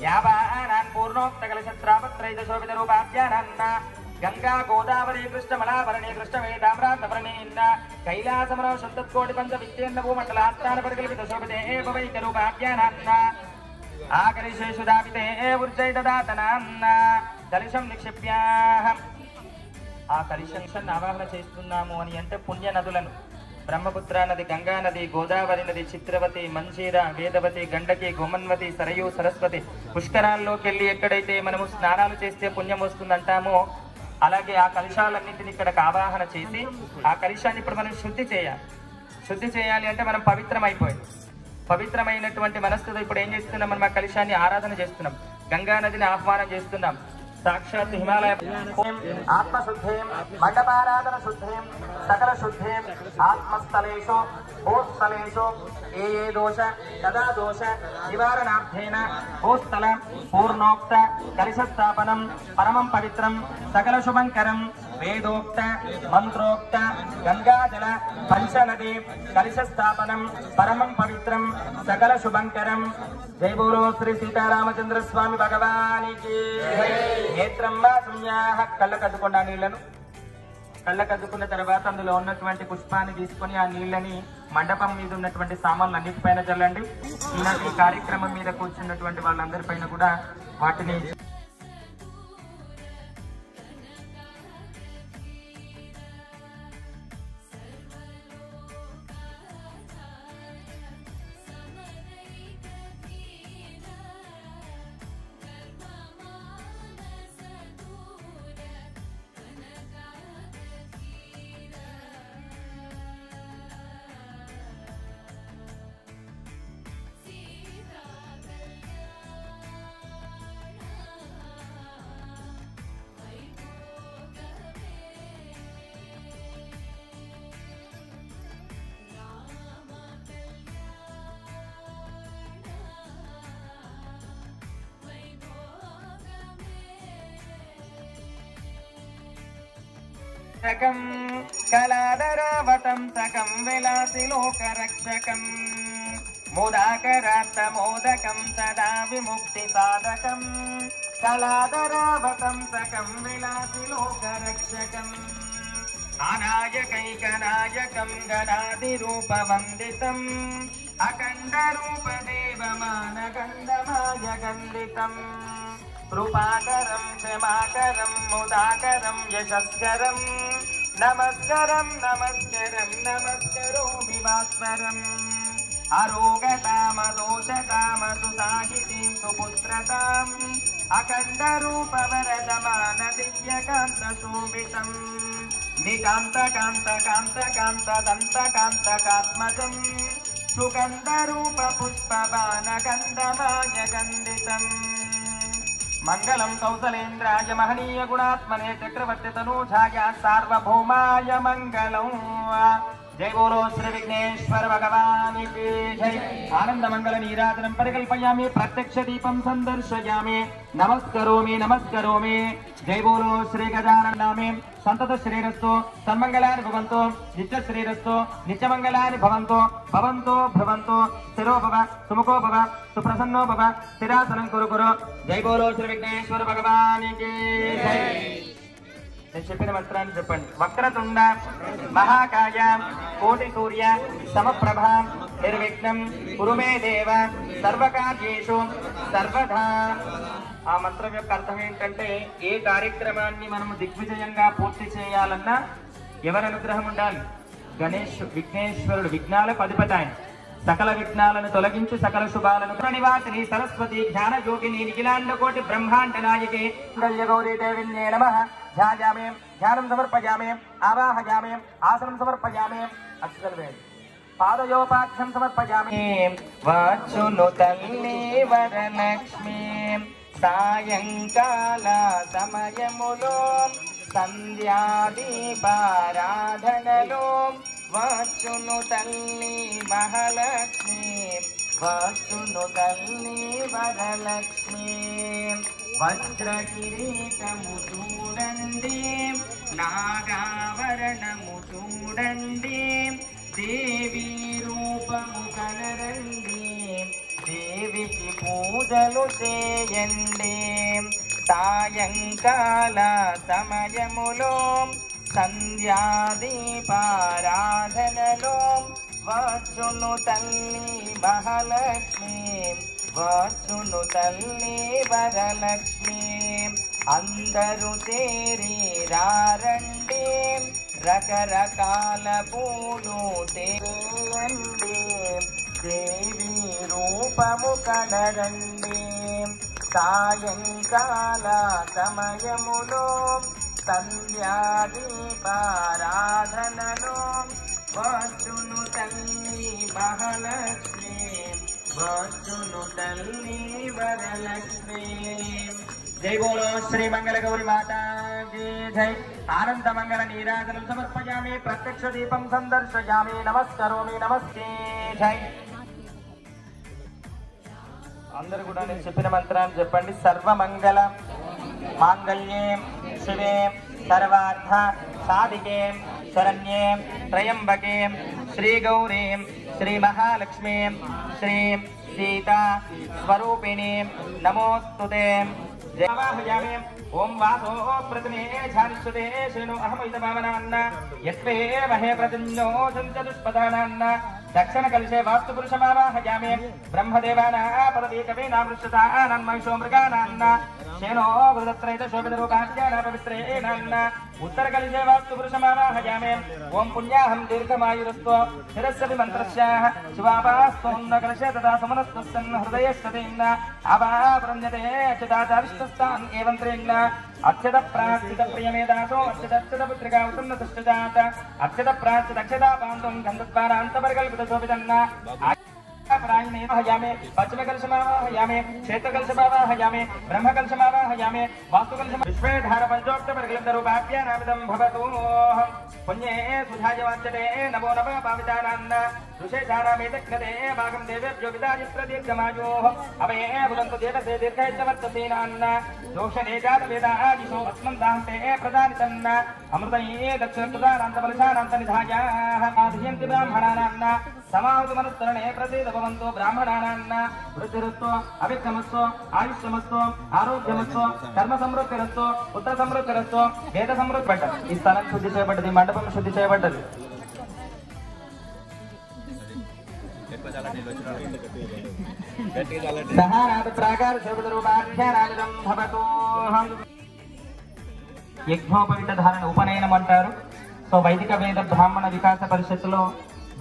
యావానాన్ పూర్ణోక్త కలశత్రాపత్రైదశోభిత రూపాభ్యానాన్న గంగా గోదావరి కృష్ణమలాభరణి కృష్ణవేదామ్రాతభరణీన్న కైలాసమనో శబ్దకోటి పంచ విద్యేన్న భూమండలాస్థాన పరికల్పిత శోభితే భవైక రూపాభ్యానాన్న ఆకలిషేషు దావితే ఊర్జై దదాతనాన్న కలశం నిక్షిప్యాః. ఆ కలశం ఆవాహన చేస్తున్నాము అని అంటే పుణ్య నదులను బ్రహ్మపుత్ర నది, గంగా నది, గోదావరి నది, చిత్రవతి, మంజీర, వేదవతి, గండకి, గోమన్వతి, సరయు, సరస్వతి పుష్కరాల్లోకి వెళ్ళి ఎక్కడైతే మనము స్నానాలు చేస్తే పుణ్యం వస్తుందంటామో అలాగే ఆ కలశాలన్నింటినీ ఇక్కడికి ఆవాహన చేసి ఆ కలశాన్ని ఇప్పుడు మనం శుద్ధి చేయాలి. శుద్ధి చేయాలి అంటే మనం పవిత్రమైపోయింది. పవిత్రమైనటువంటి మనస్సుతో ఇప్పుడు ఏం చేస్తున్నాం, మనం ఆ కలశాన్ని ఆరాధన చేస్తున్నాం, గంగా నదిని ఆహ్వానం చేస్తున్నాం, साक्षात् हिमालय आत्मशुद्धिं मंडपाराधन शुद्धिं सकल शुद्धिं आत्मस्थलेषु भूस्थलेषु ये दोष तदा दोष निवारणार्थेन भूस्थल पूर्णोक्त कलशस्थापनं परमं पवित्रं सकल शुभंकरं वेदोक्त मंत्रोक्त गंगाजल पंचनदी कलशस्थापनं परमं पवित्रं सकल शुभंकरं। जय बोलो श्री सीतारामचंद्र स्वामी भगवान की నేత్రం వాసున్యాః కళ్ళకద్దుకున్న నీళ్లను కళ్ళకద్దుకున్న తర్వాత అందులో ఉన్నటువంటి పుష్పాన్ని తీసుకొని ఆ నీళ్ళని మండపం మీద ఉన్నటువంటి సామాన్లు అన్నిటిపైన చల్లండి. ఈనాటి కార్యక్రమం మీద కూర్చున్నటువంటి వాళ్ళందరిపైన కూడా వాటిని कलाधरावतं सकं विलासि लोकरक्षकं मोदाकरात्तमोदकं सदा विमुक्तिसाधकं कलाधरावतं सकं विलासि लोकरक्षकं अनायकैकनायकं गणादिरूपवन्दितम् अखण्डरूपदेवमानकण्डमायकन्दितम् कृपाकरं क्षमाकरं मुदाकरं यशस्करं नमस्करं नमस्करं नमस्करोमि भास्वरम् अरोगतामदोषतामसुसाहितीं सुपुत्रताम् अखण्डरूपवरदमानदिव्यकान्तशोभितम् निकान्तकान्तकान्तकान्तदन्तकान्तकात्मजम् सुगन्धरूपपुष्पबाणगन्धमायगन्धितम् मंगलम कौसलेन्द्राय महनीय गुणात्मने चक्रवर्ती तनूजाय सार्वभौमाय मंगलम। जय बोलो श्री विघ्नेश्वर भगवान की जय। आनंद मंगल नीराजनं परिकल्पयामि प्रत्यक्ष दीपं संदर्शयामि नमस्करोमि नमस्करोमि। जय बोलो श्री गजानन नामे संतत श्रीरस्तु सन्मंगलानि भवन्तु नित्य श्रीरस्तु नित्यमंगलानि भवन्तु भवन्तो भवन्तु स्थिरो भव सुमुखो भव सुप्रसन्नो भव स्थिरासनं कुरु कुरु। जय बोलो श्री विघ्नेश्वर भगवान की जय। నేను చెప్పిన మంత్రాన్ని చెప్పండి. వక్రతుండ మహాకాయ కోటి సూర్య సమప్రభ నిర్విఘ్నం కురు మే దేవ సర్వకార్యేషు సర్వదా. ఆ మంత్రం యొక్క అర్థం ఏంటంటే ఏ కార్యక్రమాన్ని మనము దిగ్విజయంగా పూర్తి చేయాలన్నా ఎవరి అనుగ్రహం ఉండాలి? విఘ్నేశ్వరుడు విఘ్నాలకు అధిపతి ఆయన. సకల విఘ్నాలను తొలగించి సకల శుభాలను నివాసిని సరస్వతి జ్ఞాన యోగిని నిఖిలాండ కోటి బ్రహ్మాండ నాయకే గౌరీ దేవిన్యే నమః. ధ్యాయామి ధ్యానం సమర్పయామి ఆవాహయామి ఆసనం సమర్పయామి అక్షతలు వేయండి పాదయోపాఖ్యం సమర్పయామి. వచ్చును తల్లి వరలక్ష్మి సాయంకాల సమయములో సంధ్యాదీపారాధనలో వచ్చును తల్లి మహాలక్ష్మి వచ్చును తల్లి వరలక్ష్మి. వజ్ర కిరీటము చూడండి నాగాభరణము చూడండి దేవి రూపము కనరండి దేవికి పూజలు చేయండి. సాయంకాల సమయములో సంధ్యాదీపారాధనలో వచ్చును తల్లి మహాలక్ష్మి వచ్చును తల్లి వరలక్ష్మి. అందరూ చేరి రారండి రకరకాల పూలు తేయండి దేవి రూపము కనరండి. సాయంకాల సమయములో సంధ్యాదీపారాధనలో వచ్చును తల్లి మహాలక్ష్మి వచ్చును తల్లి వరలక్ష్మి. जय बोलो श्री मंगल गौरी माता की जय। आनंद मंगल नीराजनं समर्पयामि, प्रत्यक्ष दीपं संदर्शयामि, नमस्करोमि, नमस्ते जय। అందరూ కూడా నేను చెప్పిన మంత్రాన్ని చెప్పండి. సర్వమంగళ మాంగళ్యే శివే సర్వార్థ సాధికే శరణ్యే త్రయంబకే శ్రీ గౌరీ శ్రీ మహాలక్ష్మీ శ్రీ सीता स्वरूपिणी नमोस्तुते। जयवाहयामि ओम वासो प्रथमे झानिष्यते शेनो अहमित भावनान्न यस्वे महे प्रतिन्नो चतुष्पदानान्न दक्षिण कलशे वास्तु पुरुषमावाहयामि ब्रह्मदेवाना पदवी कवीनामृष्यता आनन्महिषो मृगानान्न शेनो वृदत्रैत शोभितरूपाख्यान पवित्रेणान्न उत्तर कलशे वास्तु पुरुषमावाहयामि ओम पुण्याहं दीर्घमायुरस्त्व शिरस्यति मन्त्रस्याः शिवापास्त्वन्न कलशे तथा समनस्तस्सन् हृदयस्ततेन्न आवाप्रण्यते अच्युताचाविष्टस्तान् एवं त्रेन्न अक्षत प्राश्चित प्रियमेदासो अक्षत पुत्रिका उत्तन्नतुष्टजात अक्षत प्राश्चित अक्षता पाण्डुं गन्धद्वारान्तपर्कल्पित शोभितन्न हयामे पश्चिम कलशमावाहयामे क्षेत्र कलशमावाहयामे ब्रह्म कलशमावाहयामे वास्तु कलश विश्वेधार पंचोक्त परिकलितरूपाभ्यानामिदं भवतु। पुण्ये सुधाय वाच्यते नमो नमः पावितानान्न सुशेषानामेतकृते भागं देवेभ्यो विदायत्र दीर्घमायोः अभये बुदन्तु देवसे दीर्घैश्चवर्तसेनान्न दोषणे जातवेदादिशो अस्मन्दान्ते प्रदानितन्न अमृतये दक्षिणकृतानान्तबलशानान्तनिधायाः आधियन्ति ब्राह्मणानान्न समाहुतु मनुस्तरणे प्रसीद भवन्तु ब्राह्मणानान्न वृद्धिरस्तु अविक्रमस्तु आयुष्यमस्तु आरोग्यमस्तु कर्म समृद्धिरस्तु पुत्र समृद्धिरस्तु वेद समृద్ధి ఈ స్థలం శుద్ధి చేయబడ్డది, మండపం శుద్ధి చేయబడ్డది। సహానాద ప్రాకార శోభితరూపాఖ్యానాదిదం భవతు। యజ్ఞోపవిత ధారణ ఉపనయనం అంటారు। సో వైదిక వేద బ్రాహ్మణ వికాస పరిషత్తులో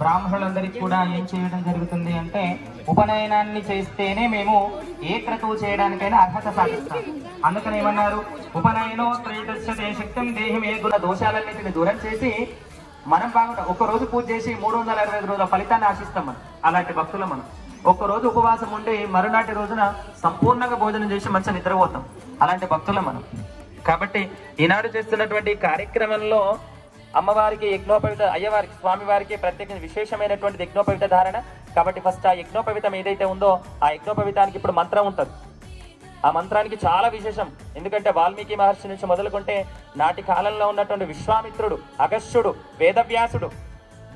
బ్రాహ్మణులందరికీ కూడా ఏం చేయడం జరుగుతుంది అంటే ఉపనయనాన్ని చేస్తేనే మేము ఏ క్రతువు చేయడానికైనా అర్హత సాధిస్తాం। అందుకని ఏమన్నారు, ఉపనయనో త్రైదశతే శక్తం దేహి మే గుణ దోషాలన్నింటిని దూరం చేసి మనం బాగుంటాం। ఒక్కరోజు పూజ చేసి 365 రోజుల ఫలితాన్ని ఆశిస్తాం మనం। అలాంటి భక్తులు మనం ఒక్కరోజు ఉపవాసం ఉండి మరునాటి రోజున సంపూర్ణంగా భోజనం చేసి మంచిగా నిద్రపోతాం। అలాంటి భక్తులు మనం। కాబట్టి ఈనాడు చేస్తున్నటువంటి కార్యక్రమంలో అమ్మవారికి యజ్ఞోపవిత, అయ్యవారికి స్వామివారికి ప్రత్యేక విశేషమైనటువంటి యజ్ఞోపవిత ధారణ। కాబట్టి ఫస్ట్ ఆ యజ్ఞోపవితం ఏదైతే ఉందో ఆ యజ్ఞోపవితానికి ఇప్పుడు మంత్రం ఉంటుంది। ఆ మంత్రానికి చాలా విశేషం, ఎందుకంటే వాల్మీకి మహర్షి నుంచి మొదలుకుంటే నాటి కాలంలో ఉన్నటువంటి విశ్వామిత్రుడు, అగస్త్యుడు, వేదవ్యాసుడు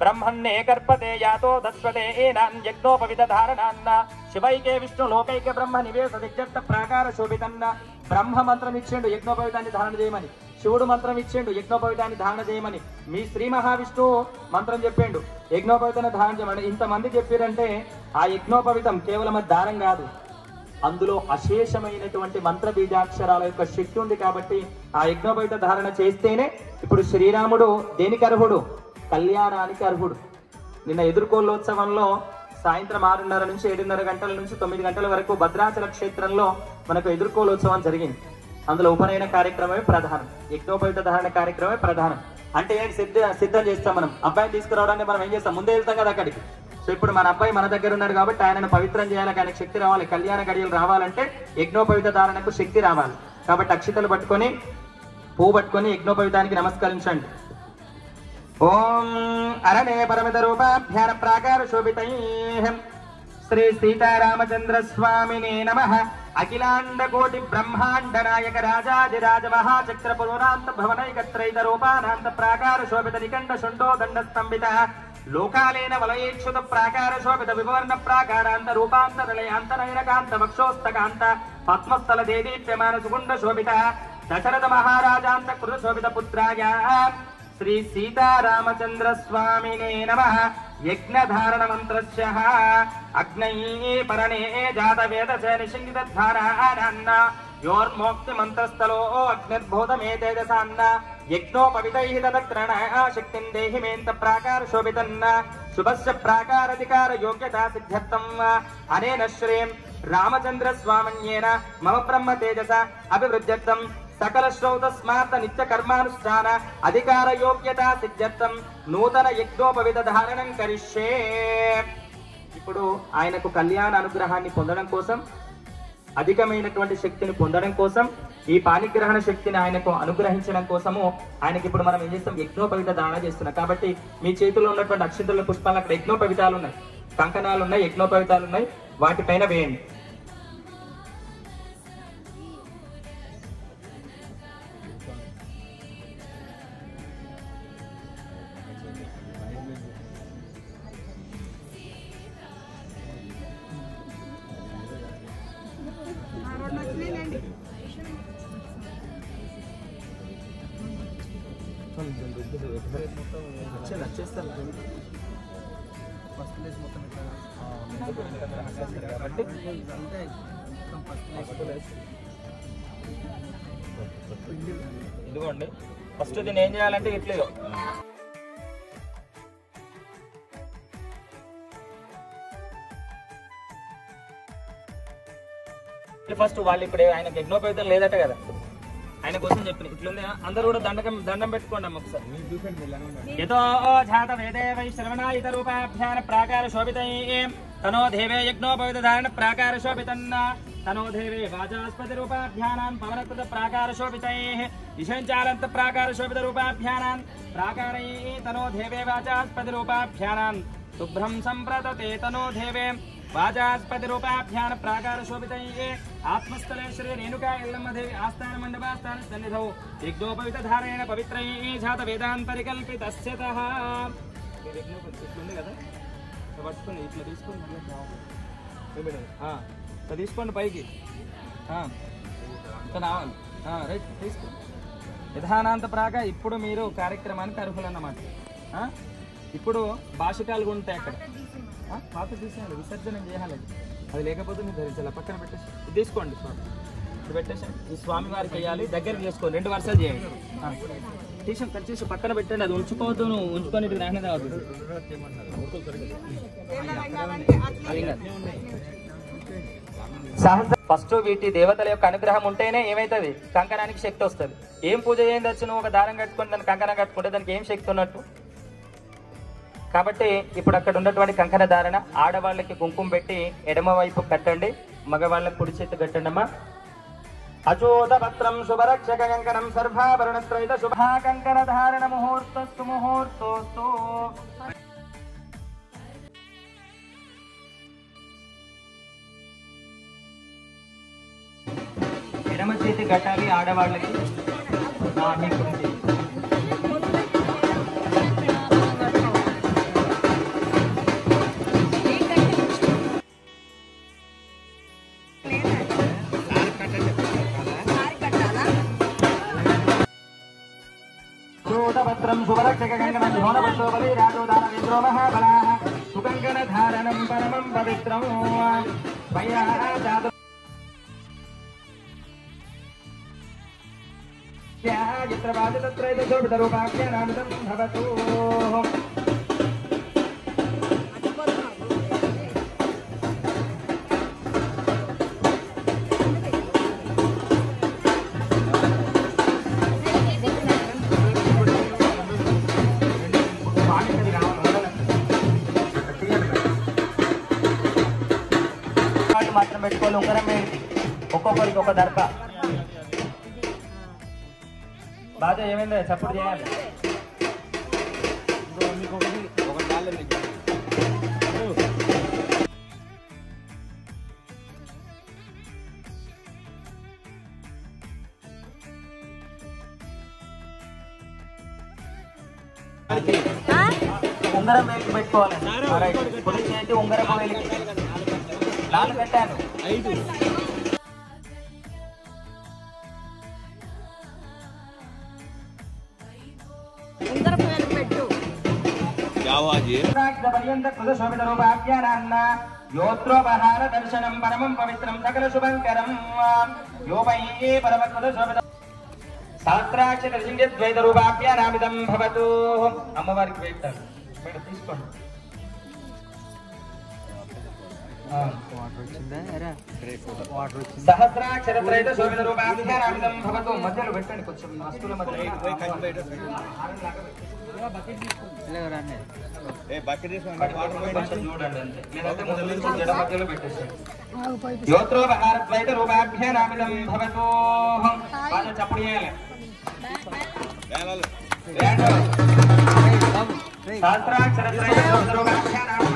బ్రహ్మన్నే కర్పతే యాతో దస్వతే ఏనాన్ యజ్ఞోపవిత ధారణాన్న శివైకే విష్ణు లోకైక బ్రహ్మ నివేశ దిగ్జప్త ప్రాకార శోభితన్న బ్రహ్మ మంత్రం ఇచ్చిండు యజ్ఞోపవితాన్ని ధారణ చేయమని, శివుడు మంత్రం ఇచ్చిండు యజ్ఞోపవితాన్ని ధారణ చేయమని, మీ శ్రీ మహావిష్ణువు మంత్రం చెప్పిండు యజ్ఞోపవితాన్ని ధారణ చేయమని। ఇంతమంది చెప్పారంటే ఆ యజ్ఞోపవితం కేవలం అది దారం కాదు, అందులో అశేషమైనటువంటి మంత్ర బీజాక్షరాల యొక్క శక్తి ఉంది। కాబట్టి ఆ యజ్ఞోపవిత ధారణ చేస్తేనే ఇప్పుడు శ్రీరాముడు దేనికి అర్హుడు, కళ్యాణానికి అర్హుడు। నిన్న ఎదుర్కోలోత్సవంలో సాయంత్రం 6:30 నుంచి 7:30 గంటల నుంచి 9 గంటల వరకు భద్రాచల క్షేత్రంలో మనకు ఎదుర్కోలోత్సవం జరిగింది। అందులో ఉపనయన కార్యక్రమమే ప్రధానం, యజ్ఞోపవిత ధారణ కార్యక్రమమే ప్రధానం। అంటే ఏం సిద్ధం చేస్తాం మనం, అబ్బాయిని తీసుకురావడానికి మనం ఏం చేస్తాం, ముందే వెళ్తాం కదా అక్కడికి। సో ఇప్పుడు మన అబ్బాయి మన దగ్గర ఉన్నాడు కాబట్టి ఆయనను పవిత్రం చేయాలి, ఆయనకు శక్తి రావాలి, కళ్యాణ గడియలు రావాలంటే యజ్ఞోపవిత ధారణకు శక్తి రావాలి। కాబట్టి అక్షితలు పట్టుకొని పువ్వు పట్టుకొని యజ్ఞోపవితానికి నమస్కరించండి। ఓం అరణే పరమిత రూపాభ్యాన ప్రాకార శోభితైః శ్రీ సీతారామచంద్ర స్వామినే నమః। అఖిలాండ కోటి బ్రహ్మాండ నాయక రాజాదిరాజ మహాచక్ర పురాంత భవనైకత్రైత రూపానాంత ప్రాకార శోభిత నికండ శుండో దండ స్తంభిత లోకాలేన వలయేక్షుత ప్రాకార శోభిత వివర్ణ ప్రాకారాంత రూపాంత నిలయాంతనయనకాంత వక్షోస్తకాంత పద్మస్థల దేదీప్యమాన సుగుండ శోభిత దశరథ మహారాజాంత కృత శోభిత పుత్రాయ శ్రీ సీతారామచంద్ర స్వామినే నమః। యజ్ఞధారణ మంత్రస్య అగ్నై పరణే జాత వేదసే నిషింగితధారాన్న योर्मोक्ति मंत्रस्थलो अग्निर्भूतमे तेजसान्न यज्ञोपवितैः तदत्रण शक्तिं देहि मेन्त प्राकार शोभितन्न शुभस्य प्राकाराधिकार योग्यता सिद्ध्यर्थम् अनेन श्रीं रामचंद्र स्वामिन्येन मम ब्रह्म तेजसा अभिवृद्ध्यर्थम् सकल श्रौत स्मार्त नित्य कर्मानुष्ठान अधिकार योग्यता सिद्ध्यर्थम् नूतन यज्ञोपवित धारणं करिष्ये। ఇప్పుడు ఆయనకు కళ్యాణ అనుగ్రహాన్ని పొందడం కోసం అధికమైనటువంటి శక్తిని పొందడం కోసం, ఈ పాణిగ్రహణ శక్తిని ఆయనకు అనుగ్రహించడం కోసము ఆయనకి ఇప్పుడు మనం ఏం చేస్తాం, యజ్ఞోపవిత ధారణ చేస్తున్నాం. కాబట్టి మీ చేతుల్లో ఉన్నటువంటి అక్షంతల పుష్పాలు అక్కడ యజ్ఞోపవితాలు ఉన్నాయి, కంకణాలు ఉన్నాయి, యజ్ఞోపవితాలు ఉన్నాయి, వాటిపైన వేయండి. ఇదిగోండి, ఫస్ట్ దీన్ని ఏం చేయాలంటే ఇట్లే ఫస్ట్ వాళ్ళు ఇప్పుడు ఆయనకు యజ్ఞోపవితం లేదట కదా, ఆయన కోసం చెప్పిన ఇట్లుంది. అందరూ కూడా దండం పెట్టుకోండి అమ్మ ఒకసారి. యతో జాత వేదే వై శ్రవణాయిత రూపాభ్యాన ప్రాకార శోభితై తనో దేవే యజ్ఞోపవిత ధారణ ప్రాకార శోభితన్న తనో దేవే వాచాస్పతి రూపాభ్యానాన్ పవనకృత ప్రాకార శోభితై విశంచాలంత ప్రాకార శోభిత రూపాభ్యానాన్ ప్రాకారై తనో దేవే వాచాస్పతి రూపాభ్యానాన్ శుభ్రం సంప్రదతే తనో దేవే వాచాస్పతి రూపాభ్యాన ప్రాకార శోభితై ఆత్మస్థలే శ్రీ రేణుకా ఎల్లమ్మ దేవి ఆస్థాన మండపాస్థాన సన్నిధౌ యజ్ఞోపవిత ధారేణ పవిత్రై జాత వేదాంత పరికల్పితస్యతః. ఇట్లుంది కదా, పట్టుకుని ఇట్లా తీసుకుని ఇట్లా తీసుకోండి పైకి, రావాలి రైట్ తీసుకోండి. విధానాంత ప్రాక ఇప్పుడు మీరు కార్యక్రమానికి అర్హులన్నమాట. ఇప్పుడు భాషికాలు ఉంటాయి అక్కడ, పాత తీసేయాలి, విసర్జన చేయాలి. అది లేకపోతే మీరు ధరించాలి. పక్కన పెట్టేసి తీసుకోండి, ఇప్పుడు పెట్టేసి ఈ స్వామి వారికి వేయాలి. దగ్గర చేసుకోండి, 2 వరుసలు చేయండి. తీసాం కట్ చేసి పక్కన పెట్టండి. అది ఉంచుకోవద్దు, నువ్వు ఉంచుకొని ఇటు రాహనే అవుతుంది. ఫస్ట్ వీటి దేవతల యొక్క అనుగ్రహం ఉంటేనే ఏమైతుంది, కంకణానికి శక్తి వస్తుంది. ఏం పూజ చేయండి వచ్చి నువ్వు ఒక దారం కట్టుకొని దాన్ని కంకణం కట్టుకుంటే దానికి ఏం శక్తి ఉన్నట్టు. కాబట్టి ఇప్పుడు అక్కడ ఉన్నటువంటి కంకణ ధారణ, ఆడవాళ్ళకి కుంకుమ పెట్టి ఎడమ వైపు కట్టండి, మగవాళ్ళకి కుడి చేతి కట్టండి అమ్మా. అచోదపత్రం శుభరక్షక కంకణం సర్వాభరణత్రైత శుభా కంకణ ధారణ ముహూర్తస్తు ముహూర్తోస్తు. ఎడమ చేతి కట్టాలి ఆడవాళ్ళకి, పత్రం శుభరక్షక కంకణం ధోనపత్రో బలి రాజోదానవేంద్రో మహాబలాః సుకంకణ ధారణం పరమం పవిత్రం యత్ర వాజతత్రైత శోభితరూపాఖ్యానామిదం భవతు. మాత్రం పెట్టుకోవాలి, ఉంగరం ఒక్కొక్కరికి ఒక దర్ప. బాగా ఏమైందో చప్పుడు చేయాలి. ఉంగరం వేలికి పెట్టుకోవాలి. కుడి చేతి ఉంగరం వేలికి 4 పెట్టాను. 5 యోత్రోపహార దర్శనం పరమం పవిత్రం సకల శుభంకరం యోపయే పరమకృత శోభిత శాస్త్రాక్షద్వైత రూపాభ్యానామిదం భవతు. అమ్మవారికి పెట్టారు, తీసుకోండి. సహస్రాక్షరత్రైత శోభిత రూపాభిధానామిదం భవతు. మధ్యలో పెట్టండి కొంచెం వస్తువుల మధ్య. కొంచెం చూడండి అంతే, లేదంటే ముందు నుంచి జడ మధ్యలో పెట్టేసేయండి. యోత్రోపహారద్వైత రూపాభ్యానామిదం భవతు. బాగా చప్పుడు చేయాలి. సహస్రాక్షరత్రైత శోభిత రూపాభ్యానామిదం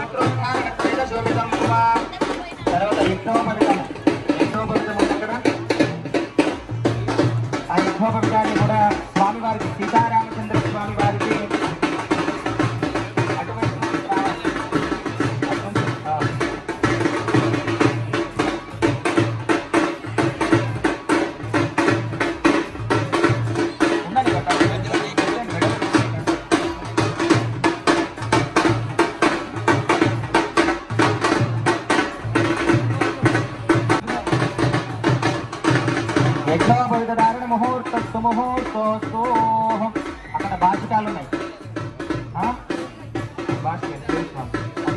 శోభితం. తర్వాత యజ్ఞోపవితం. యజ్ఞోపవితం అక్కడ ఆ యజ్ఞోపవితాన్ని కూడా స్వామివారికి, సీతారామచంద్ర స్వామి వారికి యజ్ఞోపవితారణ ముహూర్తస్తు ముహూర్తోస్తు. అక్కడ భాషికాలు ఉన్నాయి.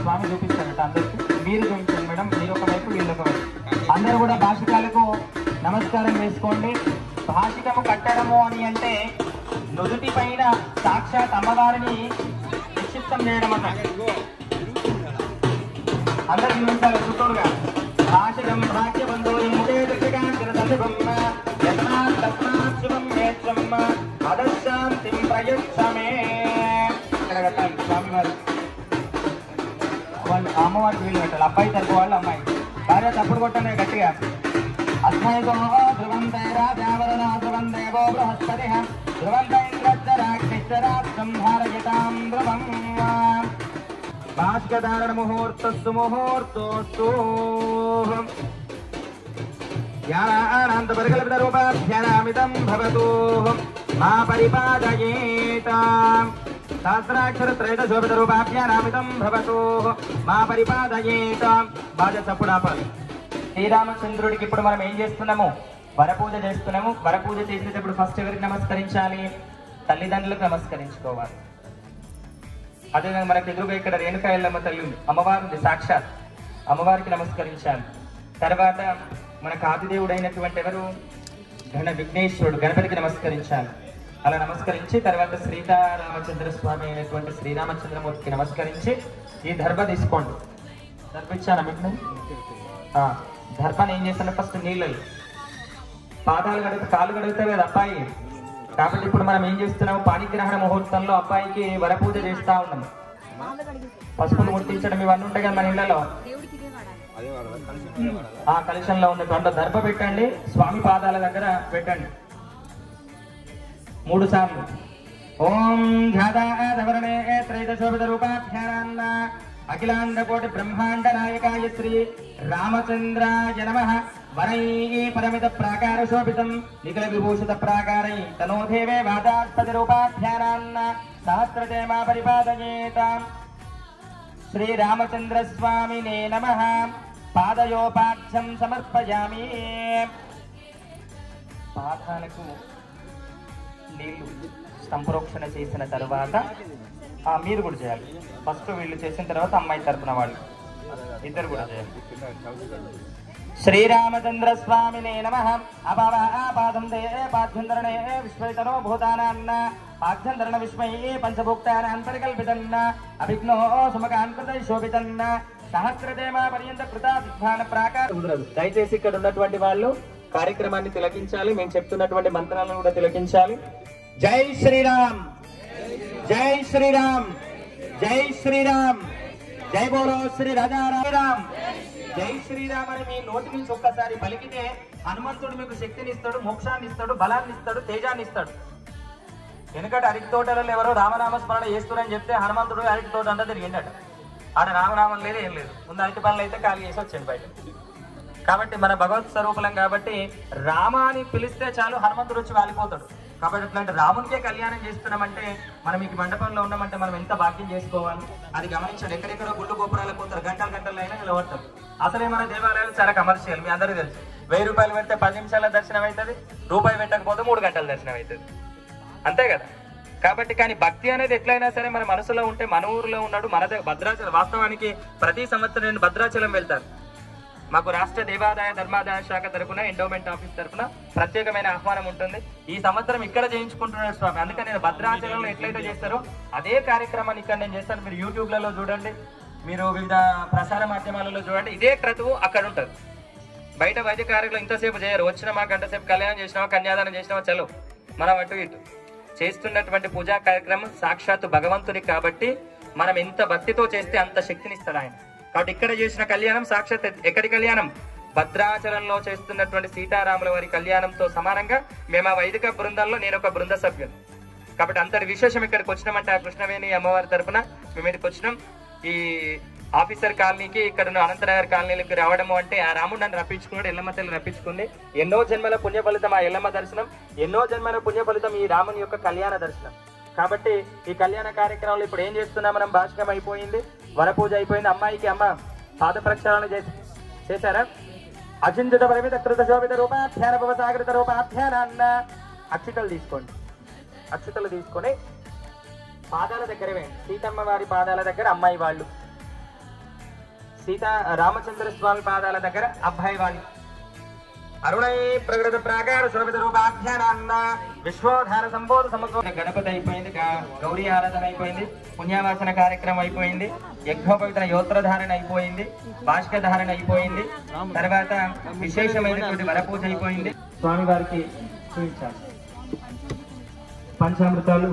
స్వామి చూపిస్తారట అందరికి. మీరు చూపించండి మేడం, మీరు ఒకవైపు వీళ్ళు ఒకవైపు. అందరూ కూడా భాషికాలకు నమస్కారం వేసుకోండి. భాషికము కట్టడము అని అంటే నుదుటి పైన సాక్షాత్ అమ్మవారిని నిక్షిప్తం చేయడం అన్నట్టు. అందరూ చూపించాలి చుట్టూరుగా. భాషికం భాగ్యబంధు అదశాంతిం ప్రయచ్చమే. స్వామివారు వాళ్ళు అమ్మవారికి వీళ్ళు పెట్టాలి. అబ్బాయి తరపు వాళ్ళు అమ్మాయి. భార్య తప్పుడు కొట్టనే గట్టిగా. అస్మైతో ధ్రువం రాజావరణ ధ్రువం దేవో బృహస్పతి ధ్రువం సంహారయతాం ధ్రువం. భాస్కధారణ ముహూర్తస్సు ముహూర్తోస్తు. ధ్యానానంత పరికల్పిత రూపాధ్యానామిదం భవతు. మా పరిపాదయేత. సహస్రాక్షరత్రైత శోభిత రూపాధ్యానామిదం భవతు. మా పరిపాదయేత. బాగా చప్పుడాపాలి. శ్రీరామచంద్రుడికి ఇప్పుడు మనం ఏం చేస్తున్నాము? వరపూజ చేస్తున్నాము. వరపూజ చేసేటప్పుడు ఫస్ట్ ఎవరికి నమస్కరించాలి? తల్లిదండ్రులకు నమస్కరించుకోవాలి. అదేవిధంగా మనకి ఎదురుగా ఇక్కడ రేణుకా ఎల్లమ్మ తల్లి ఉంది, అమ్మవారు ఉంది సాక్షాత్. అమ్మవారికి నమస్కరించాలి. తర్వాత మనకు ఆదిదేవుడు అయినటువంటి ఎవరు? ఘన విఘ్నేశ్వరుడు, గణపతికి నమస్కరించాలి. అలా నమస్కరించి తర్వాత సీతారామచంద్ర స్వామి అయినటువంటి శ్రీరామచంద్రమూర్తికి నమస్కరించి ఈ దర్భ తీసుకోండి. దర్భ ఇచ్చాను మీకు. దర్భను ఏం చేస్తాను? ఫస్ట్ నీళ్ళు పాదాలు కడిగితే కాళ్ళు కడుగుతాయి కదా అబ్బాయి. కాబట్టి ఇప్పుడు మనం ఏం చేస్తున్నాము? పాణిగ్రహణ ముహూర్తంలో అబ్బాయికి వరపూజ చేస్తా ఉన్నాము. పసుపులు ముట్టించడం ఇవన్నీ ఉంటాయి కదా మన ఇళ్లలో. ఆ కలశంలో ఉన్నటువంటి దర్భ పెట్టండి, స్వామి పాదాల దగ్గర పెట్టండి 3 సార్లు. ఓం ధ్యాదాధవర్ణే త్రైదశోభిత రూపాధ్యానాన్న అఖిలాండ కోటి బ్రహ్మాండ నాయకాయ శ్రీ రామచంద్రాయ నమః. వరై పరమిత ప్రాకార శోభితం నిఖిల విభూషిత ప్రాకారై తనోదేవే వాదాస్పద రూపాధ్యానాన్న సహస్రదేమా పరిపాదయేత. శ్రీరామచంద్ర స్వామినే నమః. పాదయోపాఖ్యం సమర్పయామి. పాదాలకు నీళ్లు సంప్రోక్షణ చేసిన తరువాత మీరు కూడా చేయాలి. ఫస్ట్ వీళ్ళు చేసిన తర్వాత అమ్మాయి తరపున వాళ్ళు ఇద్దరు కూడా చేయాలి. శ్రీరామచంద్ర స్వామినే నమః. అపాదం దే పాధ్యంధరణే విశ్వైతనో భూతానాన్న పాధ్యంధరణ విశ్వయే పంచభూక్తానాన్ పరికల్పితన్న అభిఘ్నో సుమకాన్కృత శోభితన్న సహస్రదేమా పర్యంత కృతాధిష్టాన ప్రాకార. దయచేసి ఇక్కడ ఉన్నటువంటి వాళ్ళు కార్యక్రమాన్ని తిలకించాలి. మేము చెప్తున్నటువంటి మంత్రాలను కూడా తిలకించాలి. జై శ్రీరామ్, జై శ్రీరామ్, జై శ్రీరామ్, జై బోలో శ్రీ రాజారామ్. జై శ్రీరామ్ అని మీ నోటి నుంచి ఒక్కసారి పలికితే హనుమంతుడు మీకు శక్తిని ఇస్తాడు, మోక్షాన్ని ఇస్తాడు, బలాన్ని ఇస్తాడు, తేజాన్ని ఇస్తాడు. ఎందుకంటే అరటి తోటలలో ఎవరో రామనామ స్మరణ చేస్తున్నారని చెప్తే హనుమంతుడు అరటి తోట అంతా తిరిగిండట. ఆడ రామనామం లేదు, ఏం లేదు. ముందు అరటి పనులు అయితే ఖాళీ చేసి వచ్చాడు బయట. కాబట్టి మన భగవత్ స్వరూపులం కాబట్టి రామాని పిలిస్తే చాలు హనుమంతుడు వచ్చి వాలిపోతాడు. కాబట్టి అట్లాంటి రామునికే కళ్యాణం చేస్తున్నామంటే మనం ఈ మండపంలో ఉన్నామంటే మనం ఎంత భాగ్యం చేసుకోవాలి. అది గమనించండి. ఎక్కడెక్కడో గుళ్ళు గోపురాలకు పోతారు, గంటలు అయినా నిలబడతారు. అసలే మన దేవాలయాలు చాలా కమర్షియల్, మీ అందరికీ తెలుసు. 1000 రూపాయలు పెడితే 10 నిమిషాల దర్శనం అవుతుంది, రూపాయి పెట్టకపోతే 3 గంటల దర్శనం అవుతుంది. అంతే కదా. కాబట్టి కానీ భక్తి అనేది ఎట్లయినా సరే మన మనసులో ఉంటే, మన ఊరిలో ఉన్నాడు, మన భద్రాచలం. వాస్తవానికి ప్రతి సంవత్సరం నేను భద్రాచలం వెళ్తాను. మాకు రాష్ట్ర దేవాదాయ ధర్మాదాయ శాఖ తరఫున ఎండోమెంట్ ఆఫీస్ తరఫున ప్రత్యేకమైన ఆహ్వానం ఉంటుంది. ఈ సంవత్సరం ఇక్కడ చేయించుకుంటున్నారు స్వామి. అందుకని నేను భద్రాచలంలో ఎట్లయితే చేస్తారో అదే కార్యక్రమాన్ని ఇక్కడ నేను చేస్తాను. మీరు యూట్యూబ్లలో చూడండి, మీరు వివిధ ప్రసార మాధ్యమాలలో చూడండి. ఇదే క్రతువు అక్కడ ఉంటుంది. బయట వైద్య కార్యక్రమం ఇంతసేపు చేయరు. వచ్చిన మా గంట సేపు కళ్యాణం చేసినావా, కన్యాదానం చేసినావా, చలో మనం అటు ఇటు చేస్తున్నటువంటి పూజా కార్యక్రమం సాక్షాత్తు భగవంతునికి కాబట్టి మనం ఎంత భక్తితో చేస్తే అంత శక్తిని ఇస్తాడు ఆయన. కాబట్టి ఇక్కడ చేసిన కళ్యాణం సాక్షాత్ ఎక్కడి కళ్యాణం? భద్రాచలంలో చేస్తున్నటువంటి సీతారాముల వారి కళ్యాణంతో సమానంగా మేము ఆ వైదిక బృందంలో నేను ఒక బృంద సభ్యులు. కాబట్టి అంతటి విశేషం ఇక్కడికి వచ్చినామంటే ఆ కృష్ణవేణి అమ్మవారి తరఫున మేము ఇక్కడికి వచ్చినాం. ఈ ఆఫీసర్ కాలనీకి ఇక్కడ అనంతనగర్ కాలనీలకు రావడము అంటే ఆ రాముడు నన్ను రప్పించుకున్నాడు, ఎల్లమ్మ తల్లి రప్పించుకుంది. ఎన్నో జన్మల పుణ్య ఫలితం ఆ ఎల్లమ్మ దర్శనం, ఎన్నో జన్మల పుణ్య ఫలితం ఈ రాముని యొక్క కళ్యాణ దర్శనం. కాబట్టి ఈ కళ్యాణ కార్యక్రమంలో ఇప్పుడు ఏం చేస్తున్నాం మనం? భాషకం అయిపోయింది, వరపూజ అయిపోయింది. అమ్మాయికి అమ్మ పాద ప్రక్షాళన చేశారా? అచింతిత పరిమిత కృత శోభిత రూపాధ్యాన భవసాగృత రూపాధ్యానాన్న అక్షితలు తీసుకోండి. అక్షితలు తీసుకొని పాదాల దగ్గర వేయండి. సీతమ్మ వారి పాదాల దగ్గర అమ్మాయి వాళ్ళు, రామచంద్ర స్వామి పాదాల దగ్గర అబ్బాయి వాళ్ళు. అరుణై ప్రకృత ప్రాకార శోభిత రూపాధ్యానాన్న విశ్వోధార సంబోధ సమస్య. గణపతి అయిపోయింది, గౌరీ ఆరాధన అయిపోయింది, పుణ్యవాసన కార్యక్రమం అయిపోయింది, యజ్ఞోపవిత్ర యోత్రధారణ అయిపోయింది, బాష్క ధారణ అయిపోయింది. తర్వాత విశేషమైనటువంటి వరపూజ అయిపోయింది. స్వామి వారికి చూపించాలి పంచామృతాలు.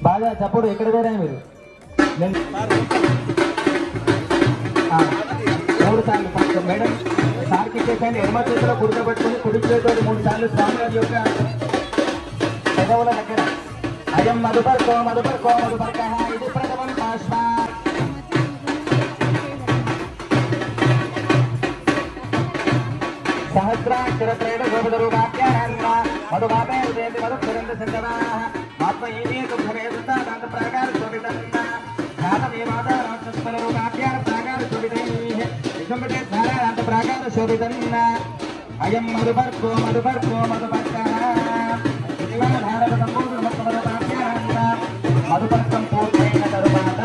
బాగా చప్పుడు ఎక్కడ వేరే మీరు 3 సార్లు ఫస్ట్ మేడం సార్కి చేసండి. ఎడమ చేతిలో కూర్చోబెట్టుకుని కుడి చేతితో 3 సార్లు స్వామివారి యొక్క పెదవుల దగ్గర అయం మధుపర్కో మధుపర్కో మధుపర్క ఇది ప్రథమం పాష్ప. సహస్రాక్షర త్రైడ శోభిత రూపాఖ్యానాన్న మధుమాపే ఉదయంతి మధుక్షరంత సందవాః ఆత్మ ఏమే దుఃఖమే వృత్తాంత ప్రాకార శోభితన్న జాతమేవాద రాక్షస్పర రూపాఖ్యాన ప్రాకార శోభితైః విషంబటే ధారాంత ప్రాకార శోభితన్న అయం మధుపర్కో మధుపర్కో మధుపర్కః ఇదివన ధారక సంపూర్ణ మధుపర్కాఖ్యానాన్న మధుపర్కం పూర్తయిన తరువాత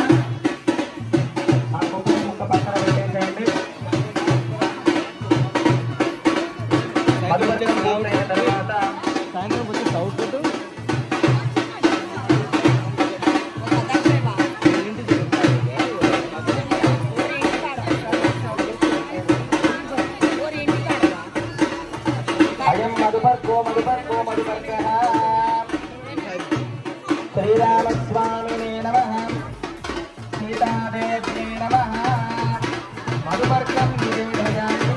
ఆ కుంకుమ ముక్క పక్కన పెట్టేసేయండి. మధుపర్కం పూర్తయిన తరువాత సాయంత్రం వచ్చి సౌత్ శ్రీరామస్వామినే నమః సీతాదేవ్యే నమః మధుపర్కం నివేదయామి.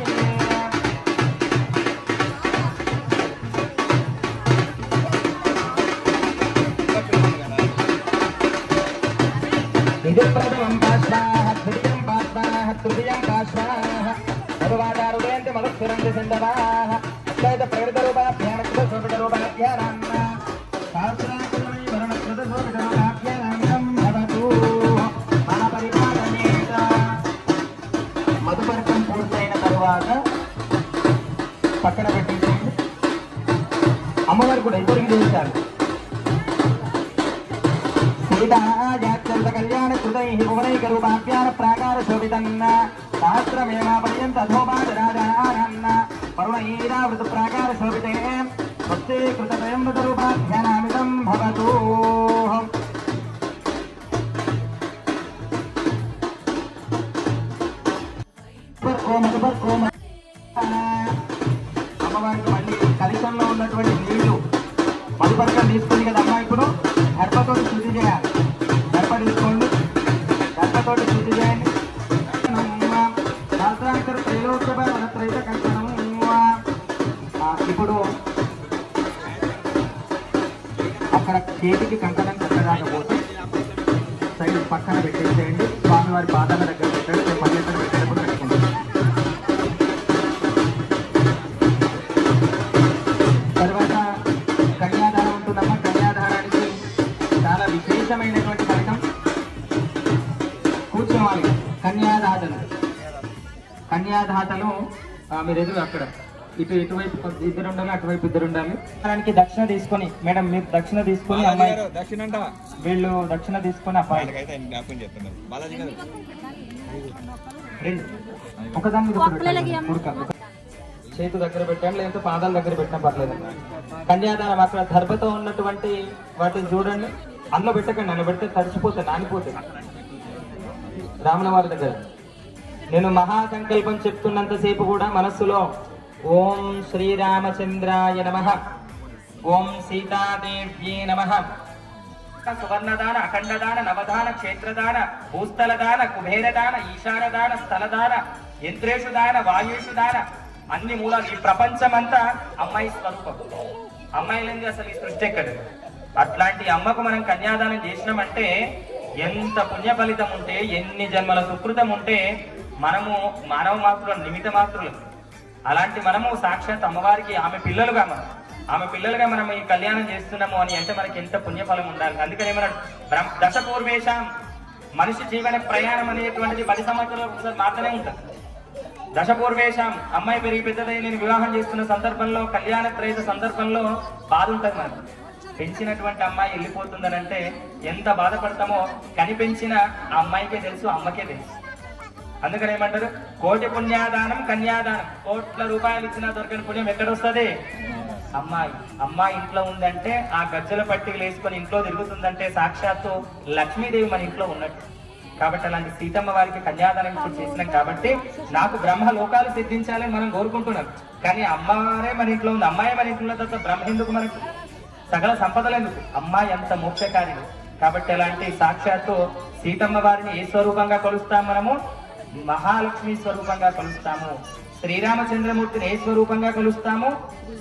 ఇది ప్రథమం పాష్పాః ద్వితీయం పాష్పాః తృతీయం పాష్పాః మధువాదారుడేంటి మధుక్షరంతి సింధవాః అద్వైత ప్రకృత రూపాభ్యాన కృత శోభిత రూపాధ్యానాన్న సహస్రాక్షరమై వరణకృత శోభిత రూపాధ్యానాన్నం భవతు మన పరిపాలనేత. మధుపర్కం పూర్తయిన తరువాత పక్కన పెట్టేసేయండి. అమ్మవారు కూడా ఇద్దరికి చేశారు. సీతాజాత్యంత కళ్యాణ కృతైః భువనైక రూపాభ్యాన ప్రాకార శోభితన్న సహస్రమేవ పర్యంత అధోపాదరాజానాన్న పరుణైరావృత ప్రాకార శోభితే భక్తే కృతత్రయంబత రూపాధ్యానామితం భవతు. అమ్మవారికి మళ్ళీ కలశంలో ఉన్నటువంటి నీళ్లు మధుపర్కం తీసుకుంది కదా అమ్మ. ఇప్పుడు గర్భతోటి శుద్ధి చేయాలి. గర్భ తీసుకోండి, గర్భతోటి శుద్ధి చేయండి. శాస్త్రాంతర త్రైలోక్యత్రైత కంకణం. ఇప్పుడు అక్కడ చేతికి కంకణం కట్టకపోతే సైడ్ పక్కన పెట్టేసేయండి. స్వామివారి పాదాల దగ్గర పెట్టండి. మళ్ళీ ఇక్కడ పెట్టేటప్పుడు పెట్టుకోండి. తర్వాత కన్యాదానం ఉంటుందమ్మా. కన్యాదానానికి చాలా విశేషమైనటువంటి ఫలితం. కూర్చోవాలి. కన్యాదాతలు మీరు ఎదురు అక్కడ ఇటువైపు ఇద్దరు ఉండాలి, అటువైపు ఇద్దరు ఉండాలి. దానికి దక్షిణ తీసుకొని మేడం మీరు దక్షిణ తీసుకొని అమ్మాయి వీళ్ళు దక్షిణ తీసుకొని అబ్బాయి ఒకదాని మీద చేతు దగ్గర పెట్టండి, లేకపోతే పాదాల దగ్గర పెట్టినా పర్లేదు. కన్యాదానం అక్కడ దర్భతో ఉన్నటువంటి వాటిని చూడండి, అందులో పెట్టకండి, అందులో పెడితే తడిచిపోతాయి, నానిపోతాయి. రాముల వారి దగ్గర నేను మహాసంకల్పం చెప్తున్నంతసేపు కూడా మనస్సులో ఓం శ్రీరామచంద్రాయ నమః, ఓం సీతాదేవ్యే నమః, సువర్ణదాన, అఖండదాన, నవదాన, క్షేత్రదాన, భూస్థలదాన, కుబేరదాన, ఈశానదాన, స్థలదాన, యంత్రేషు దాన, వాయుషు దాన, అన్ని మూలాలు. ఈ ప్రపంచం అంతా అమ్మాయి స్వరూపం. అమ్మాయి లేని అసలు ఈ సృష్టి ఎక్కడ? అట్లాంటి అమ్మకు మనం కన్యాదానం చేసినామంటే ఎంత పుణ్య ఫలితం ఉంటే, ఎన్ని జన్మల సుకృతం ఉంటే, మనము మానవ మాత్రులు, నిమిత మాత్రులు. అలాంటి మనము సాక్షాత్ అమ్మవారికి ఆమె పిల్లలుగా మనం ఈ కళ్యాణం చేస్తున్నాము అని అంటే మనకి ఎంత పుణ్యఫలం ఉండాలి. అందుకని ఏమన్నాడు, దశ పూర్వేషం, మనిషి జీవన ప్రయాణం అనేటువంటిది 10 సంవత్సరాలకు ఒకసారి మాత్రమే ఉంటుంది. దశ పూర్వేషం, అమ్మాయి పెరిగి పెద్దదై నేను వివాహం చేస్తున్న సందర్భంలో, కళ్యాణ త్రైత సందర్భంలో బాధ ఉంటుంది మనకు. పెంచినటువంటి అమ్మాయి వెళ్ళిపోతుందని అంటే ఎంత బాధపడతామో కనిపెంచిన ఆ అమ్మాయికే తెలుసు, అమ్మకే తెలుసు. అందుకని ఏమంటారు, కోటి పుణ్యాదానం కన్యాదానం. కోట్ల రూపాయలు ఇచ్చినా దొరకని పుణ్యం ఎక్కడొస్తుంది? అమ్మాయి ఇంట్లో ఉందంటే, ఆ గజ్జల పట్టికలు వేసుకొని ఇంట్లో తిరుగుతుందంటే సాక్షాత్తు లక్ష్మీదేవి మన ఇంట్లో ఉన్నట్టు. కాబట్టి అలాంటి సీతమ్మ వారికి కన్యాదానం చేసినాం కాబట్టి నాకు బ్రహ్మ లోకాలు సిద్ధించాలని మనం కోరుకుంటున్నాం. కానీ అమ్మవారే మన ఇంట్లో ఉంది, అమ్మాయి మన ఇంట్లో తర్వాత బ్రహ్మ ఎందుకు మనకు? సకల సంపదలు ఎందుకు? అమ్మాయి అంత మోక్షకారి. కాబట్టి అలాంటి సాక్షాత్తు సీతమ్మ వారిని ఏ స్వరూపంగా కొలుస్తాం మనము? మహాలక్ష్మి స్వరూపంగా కొలుస్తాము. శ్రీరామచంద్రమూర్తిని ఏ స్వరూపంగా కొలుస్తాము?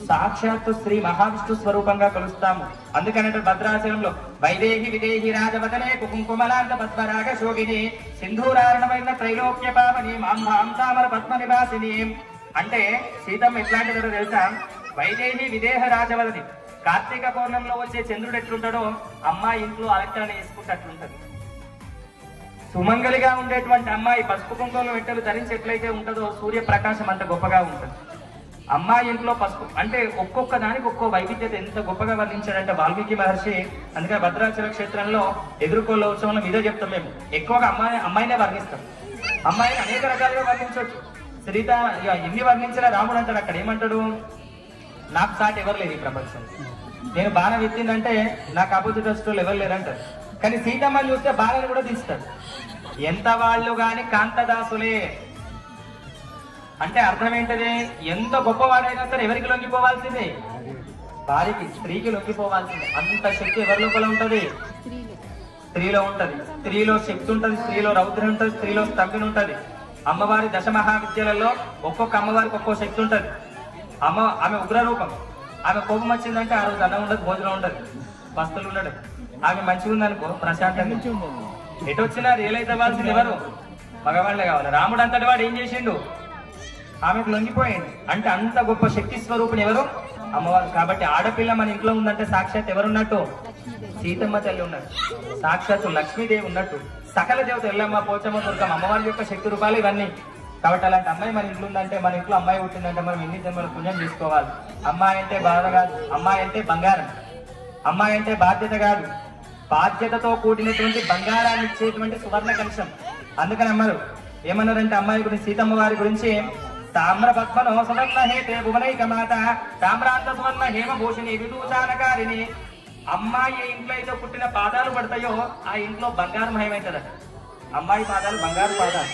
సాక్షాత్తు శ్రీ మహావిష్ణు స్వరూపంగా కొలుస్తాము. అందుకనంటే భద్రాచలంలో వైదేహి విదేహి రాజవదనే కుంకుమలాంత పద్మరాగ శోభిని సింధూరారణమైన త్రైలోక్య పావని మాం తామర పద్మ నివాసిని. అంటే సీతమ్మ ఎట్లాంటిదో తెలుసా? వైదేహి విదేహ రాజవదని. కార్తీక పౌర్ణంలో వచ్చే చంద్రుడు ఎట్లుంటాడో అమ్మాయి ఇంట్లో అలంకరణ చేసుకుంటే అట్లుంటది. సుమంగలిగా ఉండేటువంటి అమ్మాయి పసుపు కుంకుమలు వెంటలు ధరించి ఎట్లయితే ఉంటుందో సూర్యప్రకాశం అంత గొప్పగా ఉంటుంది. అమ్మాయి ఇంట్లో పసుపు అంటే ఒక్కొక్క దానికి ఒక్కో వైవిధ్యత ఎంత గొప్పగా వర్ణించాడంటే వాల్మీకి మహర్షి. అందుకని భద్రాచల క్షేత్రంలో ఎదుర్కోళ్ళ ఉత్సవంలో ఇదే చెప్తాం మేము. ఎక్కువగా అమ్మాయినే వర్ణిస్తాం. అమ్మాయిని అనేక రకాలుగా వర్ణించవచ్చు. సీత ఎన్ని వర్ణించినా రాముడు అంటాడు, అక్కడ ఏమంటాడు, నాకు సాటి ఎవరు లేరు ఈ ప్రపంచం. నేను బాణం ఎత్తిందంటే నాకు ఆపోజిట్ వస్తువులు ఎవరు లేరంటారు. కానీ సీతమ్మని చూస్తే బాణాన్ని కూడా తీస్తాడు. ఎంత వాళ్ళు గాని కాంతదాసులే అంటే అర్థం ఏంటది? ఎంత గొప్పవాడైనా సరే ఎవరికి లొంగిపోవాల్సిందే? భార్యకి, స్త్రీకి లొంగిపోవాల్సిందే. అంత శక్తి ఎవరి లోపల ఉంటది? స్త్రీలో ఉంటది. స్త్రీలో శక్తి ఉంటది, స్త్రీలో రౌద్రం ఉంటది, స్త్రీలో స్తంభిని ఉంటది. అమ్మవారి 10 మహావిద్యలలో ఒక్కొక్క అమ్మవారికి ఒక్కో శక్తి ఉంటది. ఆమె ఉగ్రరూపం. ఆమె కోపం వచ్చిందంటే ఆ రోజు అన్నం ఉండదు, భోజనం ఉండదు, వస్తువులు ఉండదు. ఆమె మంచిగా ఉందనుకో ప్రశాంతంగా ఎటు వచ్చినా రియలైజ్ అవ్వాల్సింది ఎవరు? మగవాళ్ళే కావాలి. రాముడు అంతటి వాడు ఏం చేసిండు? ఆమెకు లొంగిపోయింది. అంటే అంత గొప్ప శక్తి స్వరూపుని ఎవరు? అమ్మవారు. కాబట్టి ఆడపిల్ల మన ఇంట్లో ఉందంటే సాక్షాత్ ఎవరున్నట్టు? సీతమ్మ తల్లి ఉన్నట్టు, సాక్షాత్తు లక్ష్మీదేవి ఉన్నట్టు, సకల దేవత ఎల్లమ్మ, పోచమ్మ, దుర్గమ్మ అమ్మవారి యొక్క శక్తి రూపాలు ఇవన్నీ. కాబట్టి అలాంటి అమ్మాయి మన ఇంట్లో ఉందంటే, మన ఇంట్లో అమ్మాయి పుట్టిందంటే మనం ఎన్ని జన్మలు పుణ్యం చేసుకోవాలి. అమ్మాయి అంటే బాధ కాదు, అమ్మాయి అంటే బంగారం. అమ్మాయి అంటే బాధ్యత కాదు, బాధ్యతతో కూడినటువంటి బంగారాన్ని ఇచ్చేటువంటి సువర్ణ కలశం. అందుకని అమ్మారు ఏమన్నారంటే అమ్మాయి గురించి, సీతమ్మ వారి గురించి, తామ్ర పద్మనో సువర్ణ హేతే భువనైక మాత తామ్రాంత సువర్ణ హేమభూషిణి విదూషానకారిణి. అమ్మాయి ఇంట్లో అయితే పుట్టిన పాదాలు పడతాయో ఆ ఇంట్లో బంగారు మయమవుతుందట. అమ్మాయి పాదాలు బంగారు పాదాలు.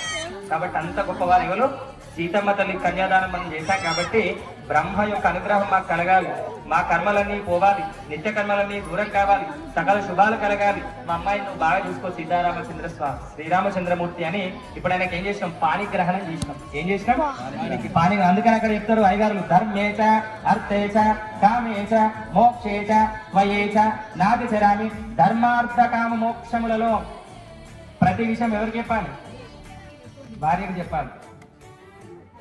కాబట్టి అంత గొప్పవారు ఎవరు? సీతమ్మ తల్లి కన్యాదానం మనం చేశాం. కాబట్టి బ్రహ్మ యొక్క అనుగ్రహం మాకు కలగాలి, మా కర్మలన్నీ పోవాలి, నిత్య కర్మలన్నీ దూరం కావాలి, సకల శుభాలు కలగాలి. మా అమ్మాయిని నువ్వు బాగా చూసుకో సీతారామచంద్ర స్వామి, శ్రీరామచంద్రమూర్తి అని ఇప్పుడు ఆయనకి ఏం చేసినాం? పాణిగ్రహణం చేసినాం. ఏం చేసినాం? పాణి. అందుకని అక్కడ చెప్తారు అయ్యగారులు, ధర్మేచ అర్థేచ కామేచ మోక్షేచ వయేచ నాగచరామి. ధర్మార్థ కామ మోక్షములలో ప్రతి విషయం ఎవరికి చెప్పాలి? భార్యకు చెప్పాలి.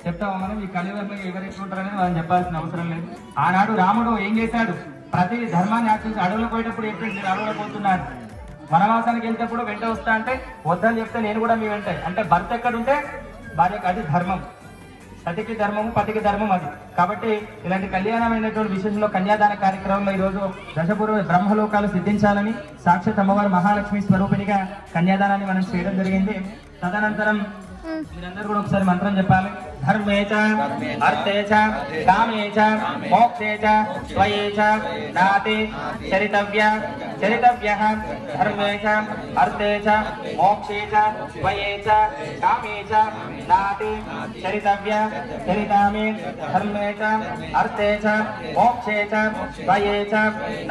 చెప్తావా మనం? ఈ కలియుగంలో ఎవరు ఎట్లుంటారనేది మనం చెప్పాల్సిన అవసరం లేదు. ఆనాడు రాముడు ఏం చేశాడు? ప్రతి ధర్మాన్ని ఆచరించి అడవులు పోయేటప్పుడు ఎప్పుడు నేను అడవులు పోతున్నాను, వనవాసానికి వెళ్తేప్పుడు వెంట వస్తా అంటే వద్దని చెప్తే నేను కూడా మీ వెంట. అంటే భర్త ఎక్కడుంటే భార్యకు అది ధర్మం. సతికి ధర్మము, పతికి ధర్మం అది. కాబట్టి ఇలాంటి కళ్యాణమైనటువంటి విశేషంలో కన్యాదాన కార్యక్రమంలో ఈరోజు దశపూర్వ బ్రహ్మలోకాలు సిద్ధించాలని సాక్షాత్ అమ్మవారు మహాలక్ష్మి స్వరూపిణిగా కన్యాదానాన్ని మనం చేయడం జరిగింది. తదనంతరం మీరందరూ కూడా ఒకసారి మంత్రం చెప్పాలి. ధర్మే చ అర్థే చ కామే చ మోక్షే చ స్వయే చ నాతి చరితవ్య చరితవ్యః. ధర్మే చ అర్థే చ మోక్షే చ స్వయే చ కామే చ నాతి చరితవ్య చరితామే. ధర్మే చ అర్థే చ మోక్షే చ స్వయే చ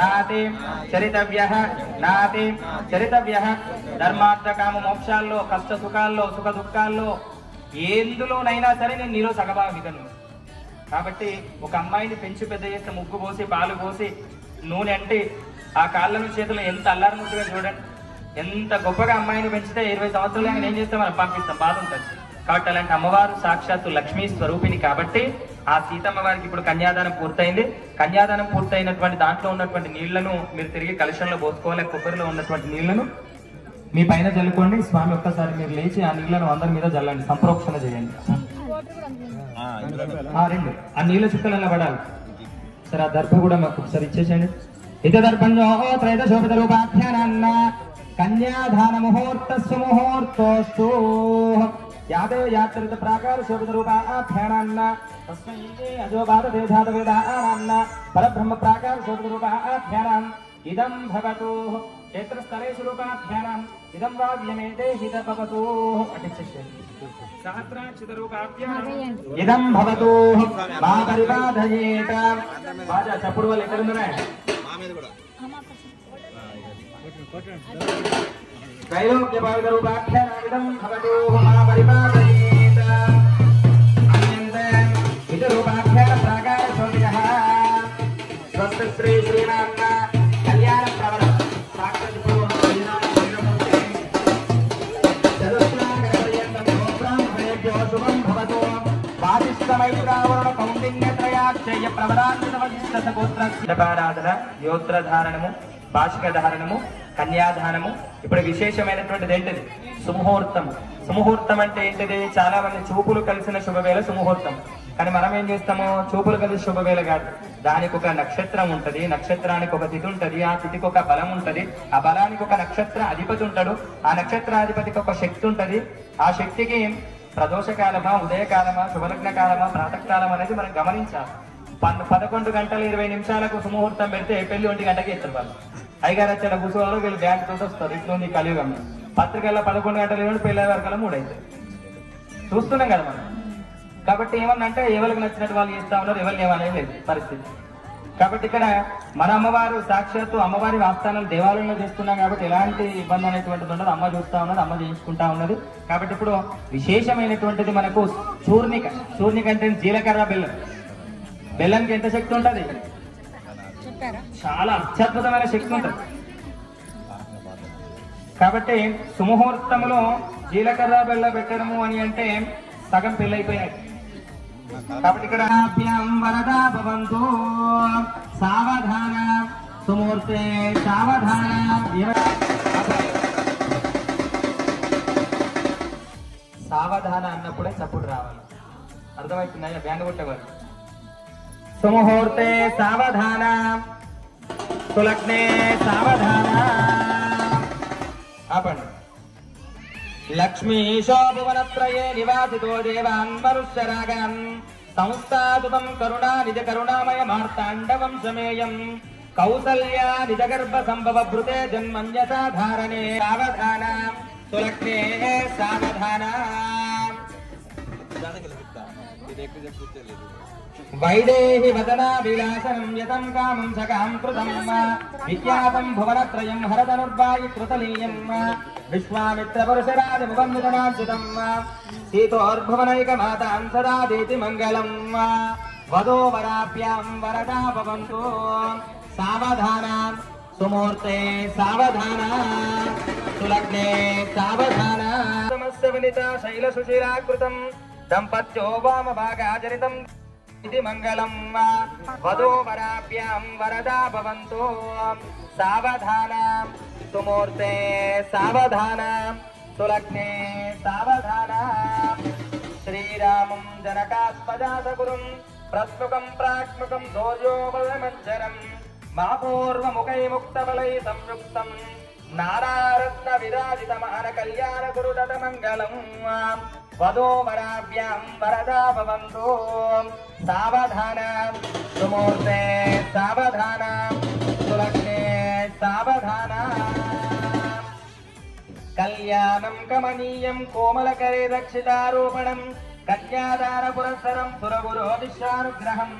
నాతి చరితవ్యః నాతి చరితవ్యః. ధర్మార్థ కామ మోక్షాల్లో, కష్ట సుఖాల్లో, సుఖ దుఃఖాల్లో ఎందులోనైనా సరే నేను నీలో సగభాగితను. కాబట్టి ఒక అమ్మాయిని పెంచి పెద్ద చేస్తే ముగ్గు పోసి పాలు పోసి నూనె అంటే ఆ కాళ్ళను చేతులు ఎంత అల్లారముద్దుగా చూడండి. ఎంత గొప్పగా అమ్మాయిని పెంచితే 20 సంవత్సరాలు నేను చేస్తే మనం పంపిస్తాం, బాధ ఉంటుంది. కాబట్టి అలాంటి అమ్మవారు సాక్షాత్తు లక్ష్మీ స్వరూపిణి. కాబట్టి ఆ సీతమ్మ వారికి ఇప్పుడు కన్యాదానం పూర్తయింది. కన్యాదానం పూర్తయినటువంటి దాంట్లో ఉన్నటువంటి నీళ్లను మీరు తిరిగి కలశంలో పోసుకోవాలి. కొబ్బరిలో ఉన్నటువంటి నీళ్లను మీ పైన జల్లుకోండి. స్వామి ఒక్కసారి మీరు లేచి ఆ నీళ్లను అందరి మీద జల్లండి, సంప్రోక్షణ చేయండి. రెండు ఆ నీళ్ళ చుక్కలలో పడాలి. సరే ఆ దర్భ కూడా మాకు ఒకసారి ఇచ్చేసేయండి. ఇత దర్భంజో త్రైదశోభిత రూపాఖ్యానాన్న కన్యాదాన ముహూర్త సుముహూర్తోస్తు యాదవ యాత్రిత ప్రాకార శోభిత రూపాఖ్యానాన్న తస్మై అజో భారతే ధాత వేదానాన్న పరబ్రహ్మ ప్రాకార శోభిత రూపాఖ్యానం ఇదం భవతు. క్షేత్రస్థలేషు రూపాఖ్యానం ఇదం వావ్యమేతే హిత భవతు. సహస్రాక్షిత రూపాఖ్యానం ఇదం భవతు. మా పరిబాధయేత. బాజా చప్పుడు వాళ్ళు ఎక్కడున్నారా? త్రైలోక్య భావిత రూపాఖ్యానం ఇదం భవతు. మా పరిబాధయేత. అన్యంత ఇత రూపాఖ్యాన ప్రాకార శోభితః స్వస్తి శ్రీ శ్రీనాథ కళ్యాణ ప్రవర సాక్షాత్ శుభం భవతు. వాదిష్టమైత్రావరణ కౌండిన్యత్రయాక్షయ ప్రవరాంతరాధన యోత్రధారణము భాషిక ధారణము కన్యాదానము. ఇప్పుడు విశేషమైనటువంటిది ఏంటిది? సుముహూర్తము. సుముహూర్తం అంటే ఏంటిది? చాలా మంది చూపులు కలిసిన శుభవేళ సుముహూర్తం. కానీ మనం ఏం చేస్తాము? చూపులు కలిసి శుభవేళ కాదు, దానికి ఒక నక్షత్రం ఉంటది, నక్షత్రానికి ఒక తిథి ఉంటది, ఆ తిథికి ఒక బలం ఉంటది, ఆ బలానికి ఒక నక్షత్ర అధిపతి ఉంటాడు, ఆ నక్షత్రాధిపతికి ఒక శక్తి ఉంటది. ఆ శక్తికి ప్రదోషకాలమా, ఉదయకాలమా, శుభలగ్న కాలమా, ప్రాతకాలం అనేది మనం గమనించాలి. 11 గంటల 20 నిమిషాలకు సుముహూర్తం పెడితే పెళ్లి 1 గంటకి ఇస్తారు వాళ్ళు. ఐగారు వచ్చేలా కూర్చోవాలి, వీళ్ళు బ్యాంక్ తోటి వస్తారు. ఇట్లుంది కలియుగం. పత్రికల్లో 11 గంటల నుండి పెళ్లి వరకల్లా 3 అవుతాయి. చూస్తున్నాం కదా మనం. కాబట్టి ఏమన్నంటే ఎవరికి నచ్చినట్టు వాళ్ళు చేస్తా ఉన్నారు, ఎవరిని ఏమనేది లేదు పరిస్థితి. కాబట్టి ఇక్కడ మన అమ్మవారు సాక్షాత్తు అమ్మవారి ఆస్థానాలు దేవాలయంలో చేస్తున్నాం కాబట్టి ఎలాంటి ఇబ్బంది అనేటువంటిది ఉండదు. అమ్మ చూస్తా ఉన్నది, అమ్మ చేయించుకుంటా ఉన్నది. కాబట్టి ఇప్పుడు విశేషమైనటువంటిది మనకు చూర్ణిక. చూర్ణిక అంటే జీలకర్ర బెల్లం. బెల్లంకి ఎంత శక్తి ఉంటుంది? చాలా అత్యద్భుతమైన శక్తి ఉంటుంది. కాబట్టి సుముహూర్తంలో జీలకర్ర బెల్ల పెట్టడము అని అంటే సగం పెళ్ళైపోయాయి. కాబట్టి ఇక్కడ వరదా భవంతు సావధాన సుమూర్తే సావధాన. సావధాన అన్నప్పుడే చప్పుడు రావాలి. అర్థమవుతుందా? బ్యాండ్ కొట్టేవారు. సుముహూర్తే సావధాన సులగ్నే సావధాన. ఆపండి. లక్ష్మీశో భువనత్రయే నివాసితో దేవాన్ మనుష్యరాగాన్ సంస్థాతుతం కరుణా నిజ కరుణామయ మార్తాండవం సమేయం కౌసల్యా నిజ గర్భ సంభవ భృతే జన్మన్యసాధారణే సావధాన సులగ్నే సావధాన. వైదేహి వదనా విలాసనం యతం కామం సకాం కృతం విఖ్యాతం భువనత్రయం హరతనుర్వాయి కృతలీయం విశ్వామిత్ర పరశురాది ముఖంవితనార్జితం సీతోర్భువనైక మాతాం సదా దేతి మంగళం వదో వరాభ్యాం వరదా భవంతు సావధాన సుమూర్తే సావధాన సులగ్నే సావధాన. సమస్య వినిత శైల సుశీలాకృతం దంపత్యో వామ భాగాచరితం ఇది మంగళం వదో వరాభ్యాం వరదా భవంతు సావధాన సుమూర్తే సావధాన సులగ్నే సావధాన. శ్రీరామం జనకాస్పజాతగురుం ప్రస్ముఖం ప్రాక్ముఖం దోర్యోపమంజరం మా పూర్వముఖై ముక్తబలై సంయుక్తం నారారత్న విరాజితమాన కళ్యాణ గురుదత మంగళం వధూవరాభ్యాం వరదా భవంతు సావధాన సుమూర్తే సావధాన సులగ్నే సావధాన కళ్యాణం కమనీయం కోమలకరే రక్షితారోపణం కన్యాదాన పురస్సరం సురగురోదిశానుగ్రహం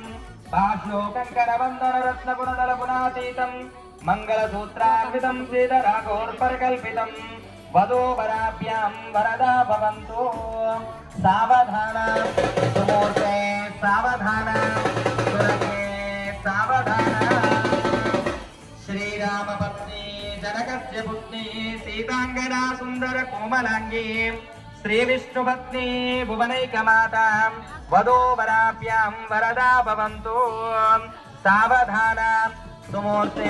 పాశో కంకణ వందన రత్న గుణదల గుణాతీతం మంగళసూత్రాన్వితం శ్రీధరాఘోర్పరికల్పితం వధూవరాభ్యాం వరదా భవంతు సావధాన సుమూర్తే సావధాన సురగే సావధాన శ్రీరామపత్ని జనకస్య పుత్ని సీతాంగనా సుందర కోమలాంగీ శ్రీ విష్ణుపత్ని భువనైకమాత వధూవరాభ్యాం వరదా భవంతు సావధాన సుమూర్తే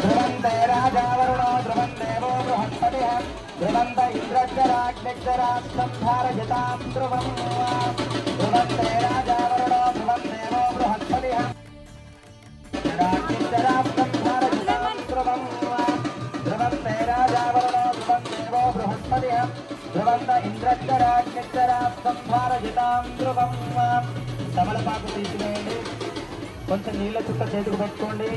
ధ్రువంతే రాజావరుణో ధ్రువం దేవో బృహస్పతి ధ్రువంత ఇంద్రజరాగ్నిజరాష్టం భారయతాం ధ్రువం ధ్రువంతే రాజావరుణో ధ్రువం దేవో బృహస్పతి రాగ్నిజరాష్టం భారయతాం ధ్రువం ధ్రువంతే రాజావరుణో ధ్రువం దేవో బృహస్పతి ధ్రువంత ఇంద్రజరాగ్నిజరాష్టం భారయతాం ధ్రువం. తమలపాకు తీసివేయండి, కొంచెం నీళ్ళ చుక్క చేతికి పెట్టుకోండి.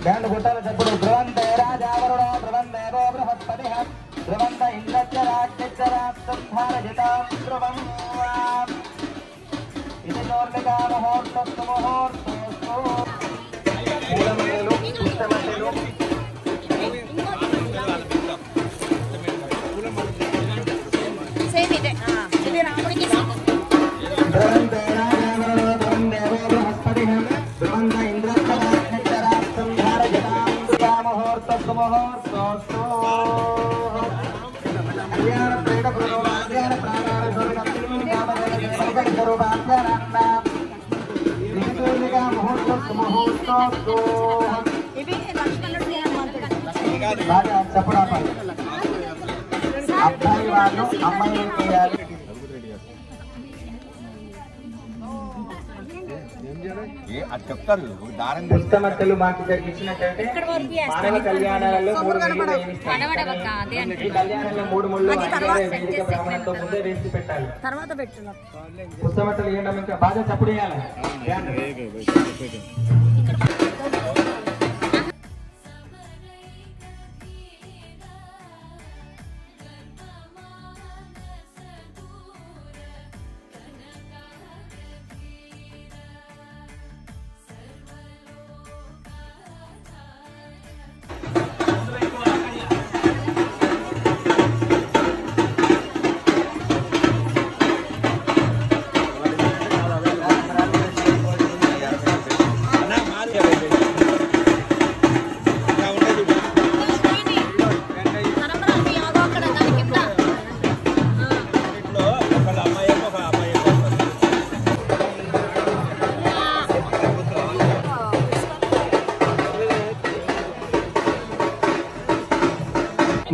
బ్యాండ్ గుట్టాల చెప్పుడు ధ్రువంతే రాజావరుణో ధ్రువం దేవో బృహస్పతి ధ్రువంత ఇంద్రజరాగ్నిజరాష్టం భారయతాం ధ్రువం. ఇది నోర్మిగా ముహూర్తస్తు ముహూర్తస్తు పూలమల్లెలు పుష్పమల్లెలు ధ్రువంతే రాజావరుణో ధ్రువం దేవో బృహస్పతి ధ్రువంత ఇంద్రజరాగ్నిజరాష్టం భారయతాం ధ్రువం. ముహూర్తస్తు ముహూర్తస్తు కళ్యాణ ప్రేమ కళ్యాణ ప్రాణాల ముహూర్తస్తు ముహూర్తస్తు బాగా చెప్పడా అబ్బాయి వాళ్ళు అమ్మాయి చేయాలి. పుస్తమట్టలు మాకు ఇచ్చినట్టయితే మానవ కళ్యాణాలలో 3 ముళ్ళు వేయిస్తాం. ఈ కళ్యాణంలో 3 ముళ్ళు వేదిక బ్రాహ్మణంతో ముందే వేసి పెట్టాలి. పుస్తమట్టలు వేయడం ఇంకా బాగా చప్పుడు వేయాలి.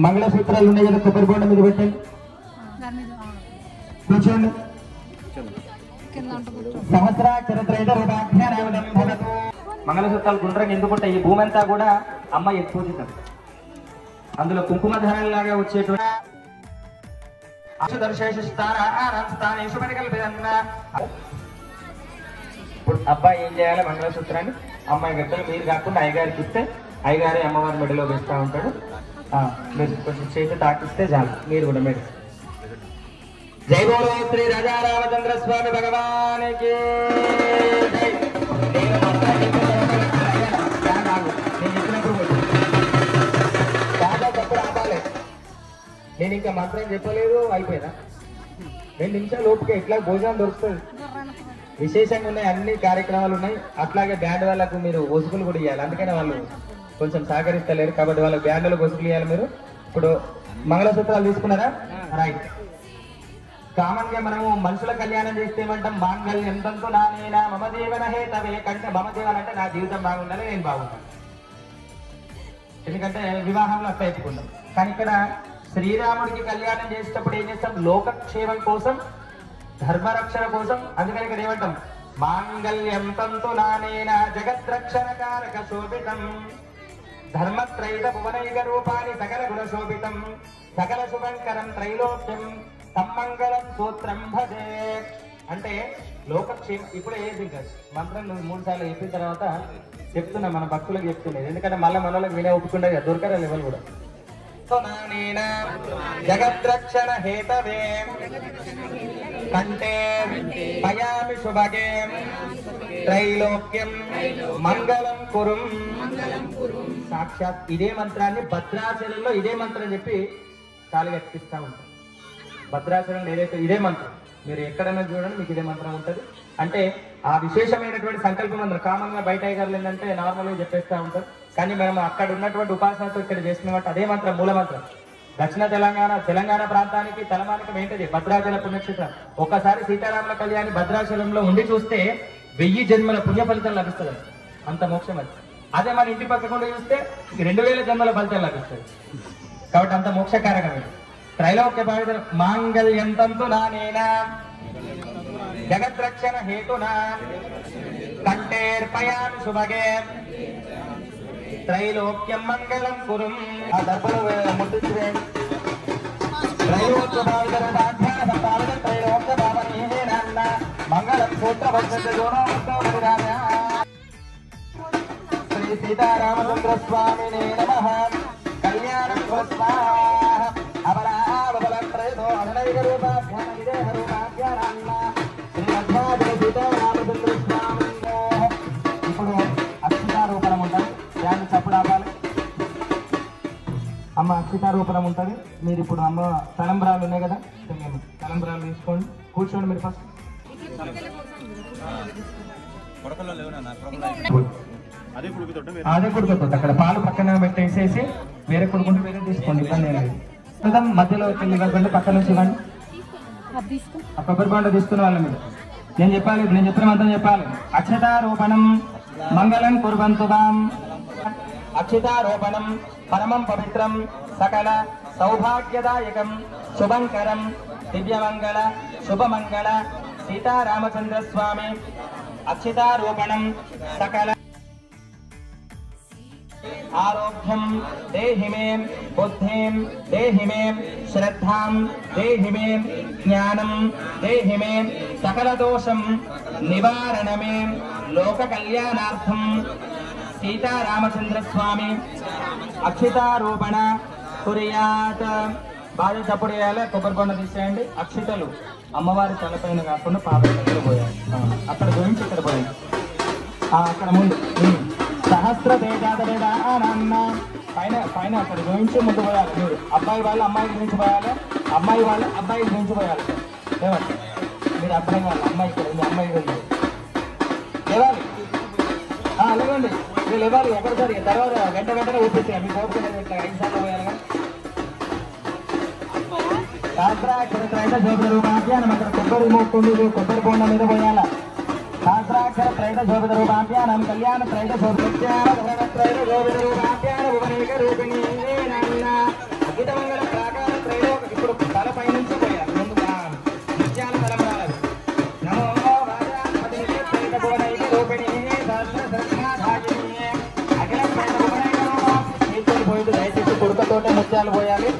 మంగళసూత్రాలు ఉన్నాయి కదా, కొబ్బరి బొండ మీద పెట్టండి, కూర్చోండి. మంగళసూత్రాలు గుండ్రంగా ఎందుకుంటాయి? ఈ భూమి అంతా కూడా అమ్మ పూజితం. అందులో కుంకుమ ధారణలాగా వచ్చేటువంటి అబ్బాయి ఏం చేయాలి? మంగళసూత్రాన్ని అమ్మాయి గట్టలు మీరు కాకుండా అయ్యగారికి ఇస్తే అయ్యగారి అమ్మవారి మెడలో వేస్తూ ఉంటాడు. మీరు కొంచెం చేతి తాకిస్తే చాలు, మీరు కూడా మెడ. జై బోలో శ్రీ రాజా రామచంద్ర స్వామి భగవానికి నేను ఇంకా మంత్రం చెప్పలేదు, అయిపోయినా 2 నిమిషాలు ఓపిక. ఇట్లా భోజనం దొరుకుతుంది, విశేషంగా ఉన్నాయి, అన్ని కార్యక్రమాలు ఉన్నాయి. అట్లాగే బ్యాండ్ వాళ్ళకు మీరు ఒసుగులు కూడా ఇవ్వాలి, అందుకనే వాళ్ళు కొంచెం సహకరిస్తలేరు కాబట్టి వాళ్ళకి బ్యాండ్లో ఒసుగులు ఇవ్వాలి. మీరు ఇప్పుడు మంగళసూత్రాలు తీసుకున్నారా? రైట్. కామన్ గా మనము మనుషుల కళ్యాణం చేస్తే ఏమంటాం? మాంగళ్యం ఎంతంతో నానేనా మమ జీవన హేతవే, కంటే మమ జీవన అంటే నా జీవితం బాగుండాలి, నేను బాగుంటాను. ఎందుకంటే వివాహంలో అట్లా ఎత్తుకుంటాం. కానీ ఇక్కడ శ్రీరాముడికి కళ్యాణం చేసేటప్పుడు ఏం చేస్తాం? లోకక్షేమం కోసం, ధర్మరక్షణ కోసం. అందుకని ఇక్కడ ఏమంటాం? మాంగళ్యం తంతునానేన జగద్రక్షణకారక శోభితం ధర్మత్రైత భువనైక రూపాని సకల గుణ శోభితం సకల శుభంకరం త్రైలోక్యం తమ్మంగళం సూత్రం భజే. అంటే లోకక్షేమం ఇప్పుడే ఏది కాదు, మంత్రం 3 సార్లు చెప్పిన తర్వాత చెప్తున్నా, మన భక్తులకు చెప్తున్నది. ఎందుకంటే మళ్ళీ మనలోకి వినే ఒప్పుకుండా దొరకరా లెవెల్ కూడా. జగద్రక్షణ హేతవే కంటే పయామి శుభగే త్రైలోక్యం మంగళం కురుం. సాక్షాత్ ఇదే మంత్రాన్ని భద్రాచలంలో ఇదే మంత్రం చెప్పి కాలు కట్టిస్తా ఉంటాం. భద్రాచలంలో ఏదైతే ఇదే మంత్రం మీరు ఎక్కడైనా చూడండి, మీకు ఇదే మంత్రం ఉంటుంది. అంటే ఆ విశేషమైనటువంటి సంకల్ప మంత్రం కామన్ గా బయట అయ్యగారులు ఏంటంటే నార్మల్ గా చెప్పేస్తా ఉంటారు. కానీ మనం అక్కడ ఉన్నటువంటి ఉపాసనతో ఇక్కడ చేస్తున్నట్టు అదే మంత్రం మూల మంత్రం. దక్షిణ తెలంగాణ ప్రాంతానికి తలమానికం ఏంటది భద్రాచల పుణ్యక్షేత్రం. ఒక్కసారి సీతారాముల కళ్యాణి భద్రాచలంలో ఉండి చూస్తే 1000 జన్మల పుణ్య ఫలితం లభిస్తుంది. అంత మోక్షం అది. అదే మన ఇంటి పక్కకుండా చూస్తే 2000 జన్మల ఫలితం లభిస్తుంది. కాబట్టి అంత మోక్షకారకమే. త్రైలోక్య భావిత మాంగళ్యం తంతునానేన జగద్రక్షణ హేతునా కంఠేర్పయామి శుభగే త్రైలోక్యం మంగళం కురుం. ఆ దర్భలు ముట్టించి త్రైలోక్య భావిత త్రైలోక్య భావన మంగళం సూత్ర శ్రీ సీతారామచంద్ర స్వామినే నమః. కళ్యాణం ఇప్పుడు అక్షితారూపణం ఉంటుంది. దాన్ని చప్పుడు ఆపాలి. అమ్మ అక్షితారూపణం ఉంటుంది. మీరు ఇప్పుడు అమ్మ తలంబ్రాలు ఉన్నాయి కదా, తలంబ్రాలు తీసుకోండి. కూర్చోండి మీరు ఫస్ట్. అదే కుడుకుతుంది. అక్కడ పాలు పక్కన పెట్టేసేసి వేరే కుడుకుంటే వేరే తీసుకోండి, ఇబ్బంది ఏం లేదు. మధ్యలో వెళ్ళి ఇవ్వకండి, పక్క నుంచి ఇవ్వండి. ఆ కొబ్బరి బొండ తీసుకున్న వాళ్ళ మీద నేను చెప్పాలి, నేను చెప్పిన మంత్రం చెప్పాలి. అక్షతారోపణం మంగళం కుర్వంతుదాం. అక్షతారోపణం పరమం పవిత్రం సకల సౌభాగ్యదాయకం శుభంకరం దివ్యమంగళ శుభమంగళ సీతారామచంద్ర స్వామి. అక్షతారోపణం సకల ఆరోగ్యం దేహి మే బుద్ధిం దేహి మే శ్రద్ధాం దేహి మే జ్ఞానం దేహి మే సకల దోషం నివారణమే లోక కళ్యాణార్థం సీతారామచంద్ర స్వామి అక్షితారోపణ కుర్యాత్. బాగా చప్పుడు వేయాలి. కొబ్బరి బొండ తీసేయండి. అక్షితలు అమ్మవారి తలపైన కాకుండా పాప దగ్గర పోయాలి. అక్కడ గురించి ఇక్కడ పోయాలి. అక్కడ ముందు సహస్ర తేజాదవేదానన్న పైన పైన అక్కడ గురించి ముందు పోయాలి. మీరు అబ్బాయి వాళ్ళు అమ్మాయి గురించి పోయాలి, అమ్మాయి వాళ్ళు అబ్బాయి గురించి పోయాలి. ఏమంటే మీరు అబ్బాయి వాళ్ళు అమ్మాయి ఇక్కడ ఉంది, అమ్మాయి గురించి లేవాలి. లేవండి, మీరు లేవాలి. ఒకటిసారి తర్వాత గంటనే ఊపిస్తాయి. మీకు ఓపిక 5 సార్లు పోయాలి. శాస్త్రాక్షర జోబుల రూపాధ్యానం అక్కడ కొబ్బరి మోక్కుంది, కొబ్బరి బొండ మీద పోయాల. శాస్త్రాక్షర త్రైత శోభిత రూపాధ్యానం కళ్యాణ త్రైత త్రైత శోభిత రూపాధ్యాన భువనేక రూపిణి అఖితమంగళ ప్రాకార త్రైలోక. ఇప్పుడు తల పైనుంచి పోయాలి. ముందు నిత్యాల తలం రాలేదు. నమో త్రైత భువనైక రూపిణి అఖిల త్రైత భువనైక పోయింది. దయచేసి కుడుకతోటే ముత్యాలు పోయాలి.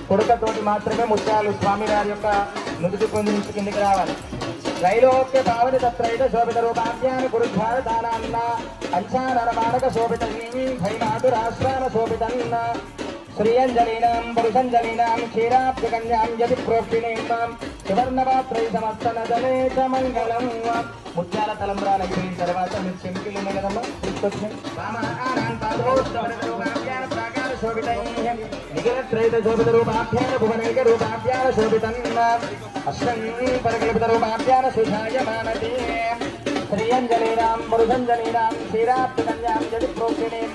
కుడుకతోటి మాత్రమే ముత్యాలు స్వామివారి యొక్క నుదుటి పొంది నుంచి కిందికి రావాలి. త్రైలోక్య పావని తత్రైత శోభిత రూపాధ్యాని గురుద్వార దానాన్న అంశానరమానక శోభితం భైమాతురాశ్వాన శోభితం శ్రీయంజలీనాం పురుషంజలీనాం క్షీరాబ్జకన్యాం యది ప్రోక్షిణీం సువర్ణపాత్రై సమస్తనదనే చ మంగళం. ముత్యాల తలంబ్రాలు అయిపోయిన తర్వాత మీరు చెంకిలు ఉన్నాయి కదమ్మా, తీసుకొచ్చి నిఖిలత్రైత శోభిత రూపాభ్యాన భువనైక రూపాభ్యాన శోభితం అష్టం పరికల్పిత రూపాభ్యాన సుధాయమానతే శ్రీయంజలీనాం పురుషంజలీనాం క్షీరాబ్జకన్యాం యది ప్రోక్షిణీం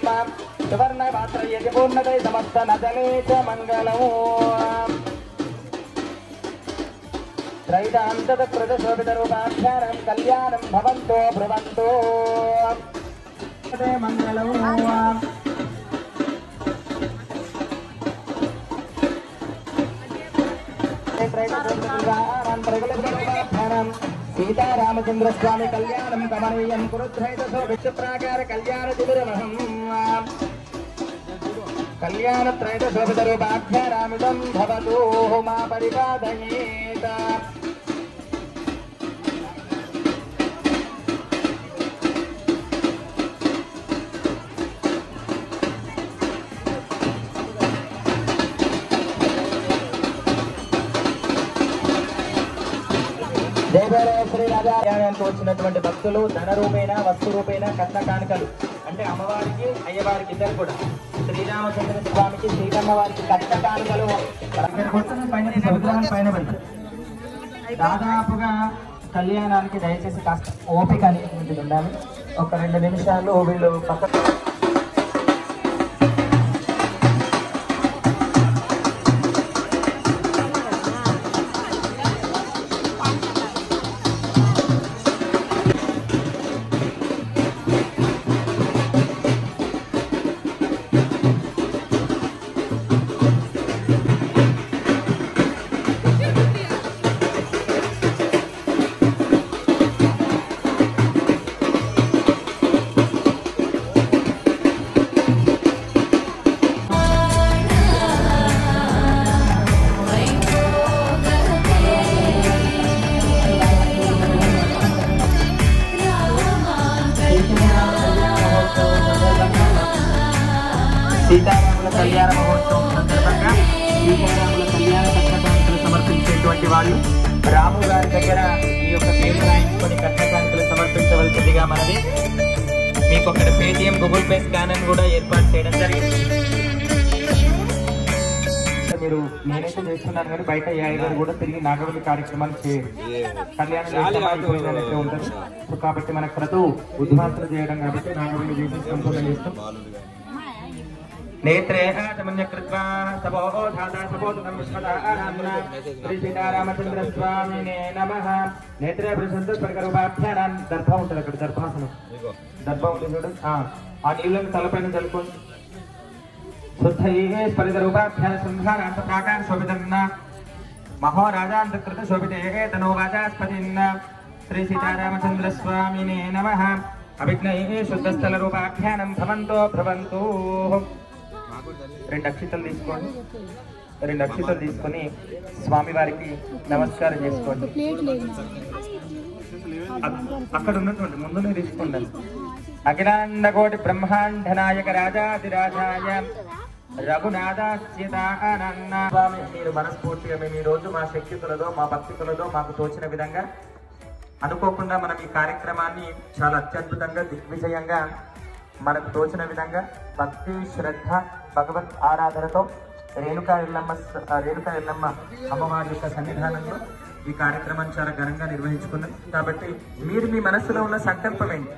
సువర్ణపాత్రై యది పూర్ణతై సమస్తనదనే చ మంగళం. త్రైతాంతఃకృత శోభిత రూపాఖ్యానం కళ్యాణం భవంతో భ్రువంతో మంగళం. सीतारामचंद्र स्वामी कल्याणं कमनीयं कुरुद्रैतसो विश्वप्राकार कल्याण दिविरमहं कल्याणत्रैतसोभितरूपाख्यारामिदं भवतु मा परिपादयेत। శ్రీ రాజానికి వచ్చినటువంటి భక్తులు ధన రూపేణ వస్తు రూపేణ కట్న కానుకలు అంటే అమ్మవారికి అయ్యవారికి ఇద్దరు కూడా శ్రీరామచంద్ర స్వామికి సీతమ్మ వారికి కట్న కానుకలు పైన దాదాపుగా కళ్యాణానికి దయచేసి కాస్త ఓపిక అనేటువంటిది ఉండాలి. ఒక 2 నిమిషాలు వీళ్ళు పక్క సీతారాముల కళ్యాణ మహోత్సవం సందర్భంగా సీతారాముల కళ్యాణ కట్నకాంకులు సమర్పించేటువంటి వాళ్ళు రాము గారి దగ్గర ఈ యొక్క పేరు రాయించుకొని కట్నకాంకులు సమర్పించవలసిందిగా మనది. మీకు ఒకటి పేటిఎం గూగుల్ పే స్కానర్ కూడా ఏర్పాటు చేయడం జరిగింది. మీరు నేనైతే చేస్తున్నాను కానీ బయట ఏ ఐదారు కూడా తిరిగి నాగవల్లి కార్యక్రమాలు చేయాలి. కళ్యాణం ఉంటుంది కాబట్టి మనకు క్రతు ఉద్వాసన చేయడం కాబట్టి నాగవల్లి చేసి సంపూర్ణ చేస్తాం. నేత్రే ఆచమన్యకృత్వా సపోధాతా సపోధం విశ్వదానామ్నా శ్రీ సీతారామచంద్ర స్వామినే నమః. నేత్రే ప్రసంత స్వర్గరూపాఖ్యానం దర్భం ఉంటుంది అక్కడ దర్భాసనం దర్భం ఉంటుంది చూడు. ఆ నీళ్ళని తలపైన చల్లుకోండి. శుద్ధయే స్ఫరితరూపాఖ్యాన సంహారాంత ప్రాకార శోభితన్న మహోరాజాంతకృత శోభితే తనో వాచాస్పతిన్న శ్రీ సీతారామచంద్ర స్వామినే నమః. అభిజ్ఞయే శుద్ధస్థల రూపాఖ్యానం భవంతో భ్రవంతు. 2 అక్షితలు తీసుకోండి. 2 అక్షితలు తీసుకొని స్వామివారికి నమస్కారం చేసుకోండి. అక్కడ ఉన్నటువంటి ముందునే తీసుకోండి. అఖిలాండ కోటి బ్రహ్మాండ నాయక రాజాదిరాజాయ రఘునాథాస్యతానన్న స్వామి, మీరు మనస్ఫూర్తిగా మేము ఈ రోజు మా శక్తితులతో మా భక్తితులతో మాకు తోచిన విధంగా అనుకోకుండా మనం ఈ కార్యక్రమాన్ని చాలా అత్యద్భుతంగా దిగ్విజయంగా మనకు తోచిన విధంగా భక్తి శ్రద్ధ భగవత్ ఆరాధనతో రేణుకా ఎల్లమ్మ అమ్మవారి యొక్క సన్నిధానంలో ఈ కార్యక్రమాన్ని చాలా ఘనంగా నిర్వహించుకున్నాం. కాబట్టి మీరు మీ మనస్సులో ఉన్న సంకల్పం ఏంటి?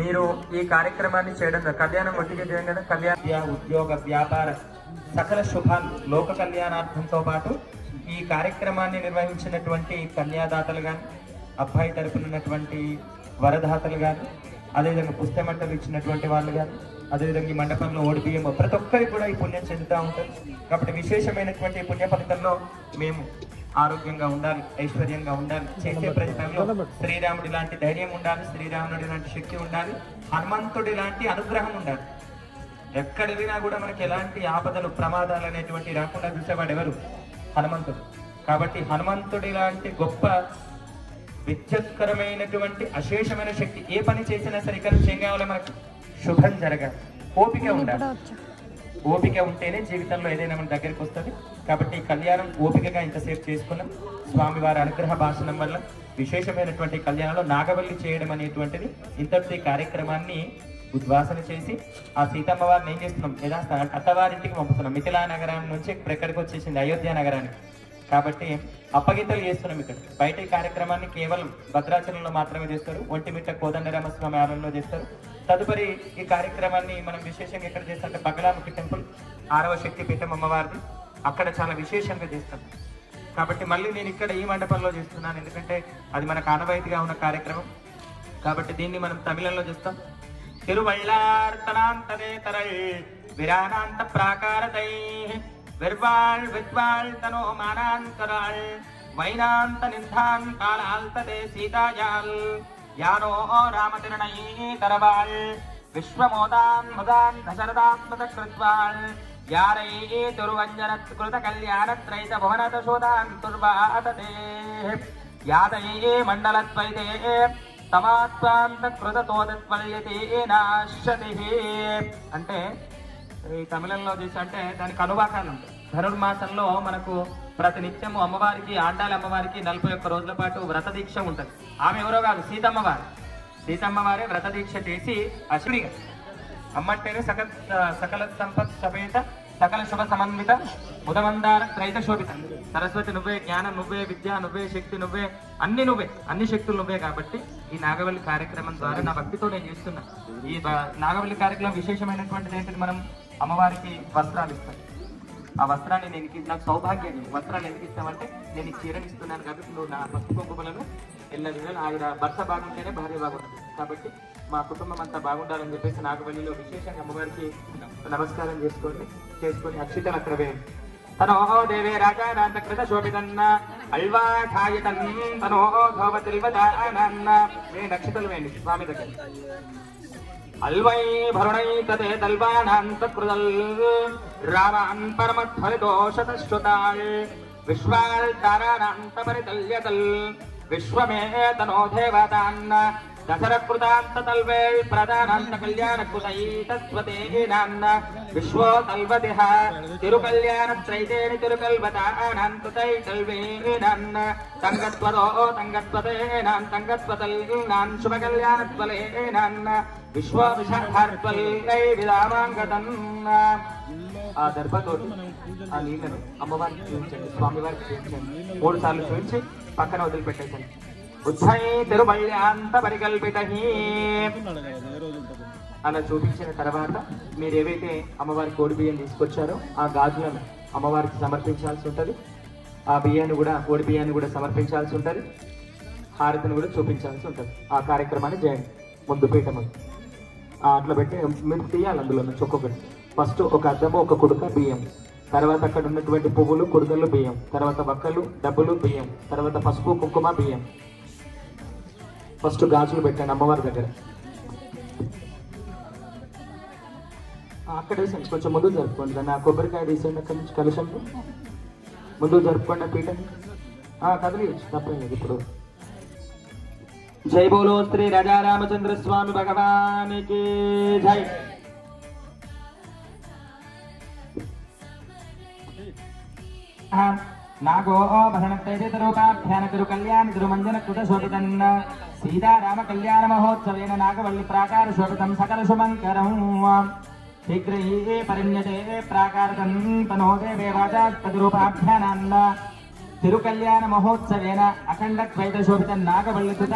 మీరు ఈ కార్యక్రమాన్ని చేయడం కళ్యాణం ఒట్టిగా చేయడం కదా, కళ్యాణ ఉద్యోగ వ్యాపార సకల శుభాలు లోక కళ్యాణార్థంతో పాటు ఈ కార్యక్రమాన్ని నిర్వహించినటువంటి కన్యాదాతలు కానీ అబ్బాయి తరపున ఉన్నటువంటి వరదాతలు కానీ అదేవిధంగా పుస్తమంటలు ఇచ్చినటువంటి వాళ్ళు కానీ అదేవిధంగా ఈ మండపంలో ఓడిపిఎం ప్రతి ఒక్కరికి కూడా ఈ పుణ్యం చెందుతూ ఉంటారు. కాబట్టి విశేషమైనటువంటి పుణ్య ఫలితంలో మేము ఆరోగ్యంగా ఉండాలి, ఐశ్వర్యంగా ఉండాలి. చేసే ప్రయత్నంలో శ్రీరాముడి లాంటి ధైర్యం ఉండాలి, శ్రీరాముడి లాంటి శక్తి ఉండాలి, హనుమంతుడి లాంటి అనుగ్రహం ఉండాలి. ఎక్కడ వెళ్ళినా కూడా మనకి ఎలాంటి ఆపదలు ప్రమాదాలు అనేటువంటి రాకుండా చూసేవాడు ఎవరు? హనుమంతుడు. కాబట్టి హనుమంతుడి లాంటి గొప్ప విద్యుత్కరమైనటువంటి అశేషమైన శక్తి ఏ పని చేసినా సరే ఇక్కడ చేయగల మనకు శుభం జరగాలి. ఓపిక ఉండాలి. ఓపిక ఉంటేనే జీవితంలో ఏదైనా మన దగ్గరికి వస్తుంది. కాబట్టి కళ్యాణం ఓపికగా ఇంతసేపు చేసుకున్నాం. స్వామివారి అనుగ్రహ భాషణం వల్ల విశేషమైనటువంటి కళ్యాణంలో నాగవల్లి చేయడం అనేటువంటిది ఇంతటి కార్యక్రమాన్ని ఉద్వాసన చేసి ఆ సీతమ్మ వారిని ఏం చేస్తున్నాం, యథాస్థానం అత్తవారింటికి పంపుతున్నాం. మిథిలా నగరం నుంచి ఇప్పుడు ఎక్కడికి వచ్చేసింది, అయోధ్య నగరానికి. కాబట్టి అప్పగింతలు చేస్తున్నాం. ఇక్కడ బయట ఈ కార్యక్రమాన్ని కేవలం భద్రాచలంలో మాత్రమే చేస్తారు, ఒంటిమిట్ట కోదండరామస్వామి ఆలయంలో చేస్తారు. తదుపరి ఈ కార్యక్రమాన్ని మనం విశేషంగా ఎక్కడ చేస్తారంటే బగలాముఖి టెంపుల్ 6వ శక్తి పీఠం అమ్మవారిది, అక్కడ చాలా విశేషంగా చేస్తాం. కాబట్టి మళ్ళీ నేను ఇక్కడ ఈ మండపంలో చేస్తున్నాను, ఎందుకంటే అది మనకు ఆనవాయితీగా ఉన్న కార్యక్రమం. కాబట్టి దీన్ని మనం తమిళంలో చేస్తాం. తిరువళ్ళార్తనాంతదే తరల్ విరానాంత ప్రాకారదై విర్వాళ్ విద్వాళ్ తనో మానాంతరాళ్ వైనాంత నిర్ధాన్ కాళాల్తతే సీతాయాల్ యానో రామతిరణై తరవాళ్ విశ్వమోదాన్ ముదాన్ దశరథాత్మక కృత్వాళ్ యారై తుర్వంజనత్ కృత కళ్యాణత్రైత భువనదశోదాన్ తుర్వాతతే యాదై మండలత్వైతే తమాత్వాంత కృతతోదత్వల్యతే నాశ్యతి. అంటే ఈ తమిళంలో చేసి అంటే దానికి అనువాకాలు ఉంటాయి. ధనుర్మాసంలో మనకు ప్రతినిత్యము అమ్మవారికి ఆండాలి అమ్మవారికి 41 రోజుల పాటు వ్రత దీక్ష ఉంటుంది. ఆమె ఎవరో కాదు, సీతమ్మవారు. సీతమ్మవారే వ్రత దీక్ష చేసి అశ్వినిగా అమ్మంటేనే సకల సంపత్ సమేత సకల శుభ సమన్విత ముదమందార త్రైత శోభిత. సరస్వతి నువ్వే, జ్ఞానం నువ్వే, విద్య నువ్వే, శక్తి నువ్వే, అన్ని శక్తులు నువ్వే. కాబట్టి ఈ నాగవల్లి కార్యక్రమం ద్వారా నా భక్తితో నేను చేస్తున్నా. ఈ నాగవల్లి కార్యక్రమం విశేషమైనటువంటిది ఏంటంటే మనం అమ్మవారికి వస్త్రాలు ఇస్తాం. ఆ వస్త్రాన్ని నాకు సౌభాగ్యాన్ని వస్త్రాలు ఎందుకు ఇస్తామంటే నేను ఈ చీరని ఇస్తున్నాను కాబట్టి నువ్వు నా భక్తి కుంకుమలను ఎల్లవేళ ఆయన భర్త బాగుంటేనే భార్య బాగుంటుంది. కాబట్టి మా కుటుంబం అంతా బాగుండాలని చెప్పేసి నాగవల్లిలో విశేషంగా అమ్మవారికి నమస్కారం చేసుకొని అక్షితలు అక్కడ వేయండి. తనో దేవే రాజానాంత కృత శోభితన్న అల్వా ఖాయతన్ తనో ధోవతిల్వదానన్న వేయండి, అక్షితలు వేయండి స్వామి దగ్గర. అల్వై భరుణై తదే తల్వానాంత కృతల్ రామాన్ పరమధ్వరిదోషతశ్రుతాల్ విశ్వాల్ తారానాంత పరితల్యతల్ విశ్వమే తనో దేవతాన్న దశరకృతాంత తల్వేల్ ప్రధానాంత కళ్యాణ కృతైతస్వతేనాన్న విశ్వో తల్వతిహ తిరుకల్యాణ త్రైతేని తిరుకల్వతానాంతై తల్వేనాన్న తంగత్వదో తంగత్వతేనాన్ తంగత్వతల్నాన్ శుభకల్యాణత్వలేనాన్న విశ్వ విశాఖార్త్వల్లై విలామాంగతన్న. ఆ దర్భతోటి ఆ నీళ్ళను అమ్మవారికి చూపించండి, స్వామివారికి చూపించండి. 3 సార్లు చూపించి పక్కన వదిలిపెట్టేసండి. ఉద్ధై తిరుమల్యాంత పరికల్పిత. అలా చూపించిన తర్వాత మీరు ఏవైతే అమ్మవారి కోడి బియ్యం తీసుకొచ్చారో ఆ గాజులను అమ్మవారికి సమర్పించాల్సి ఉంటుంది. ఆ బియ్యాన్ని కూడా, కోడి బియ్యాన్ని కూడా సమర్పించాల్సి ఉంటుంది. హారతిని కూడా చూపించాల్సి ఉంటుంది. ఆ కార్యక్రమాన్ని చేయండి. ముందు పీఠ ముందు అట్లా పెట్టి మీరు తీయాలి. అందులో నుంచి ఒక్కొక్కటి ఫస్ట్ ఒక అద్దము, ఒక కుడుక బియ్యం, తర్వాత అక్కడ ఉన్నటువంటి పువ్వులు, కుడుకలు బియ్యం, తర్వాత వక్కలు, డబ్బులు బియ్యం, తర్వాత పసుపు కుంకుమ బియ్యం. ఫస్ట్ గాజులు పెట్టండి అమ్మవారి దగ్గర. అక్కడ వేసండి, కొంచెం ముందు జరుపుకోండి. దాన్ని ఆ కొబ్బరికాయ తీసేయండి అక్కడి నుంచి కలుషంలో ముందు జరుపుకోండి. పీఠం కదిలియచ్చు, తప్పేం లేదు. ఇప్పుడు జై బోలో శ్రీ రాజా రామచంద్ర స్వామి భగవానికి జై. నాగో భరణత్రైతరూపాభ్యాన తిరు కళ్యాణ తిరుమంజన కృత శోభితన్న సీతారామ కళ్యాణ మహోత్సవేన నాగవల్లి ప్రాకార శోభితం సకల శుభంకరం శీఘ్రై పరిణ్యతే ప్రాకారతం తనో దేవే వాచాత్పతిరూపాభ్యానాన్న తిరు కళ్యాణ మహోత్సవేన అఖండ ద్వైత శోభితం నాగవల్లి కృత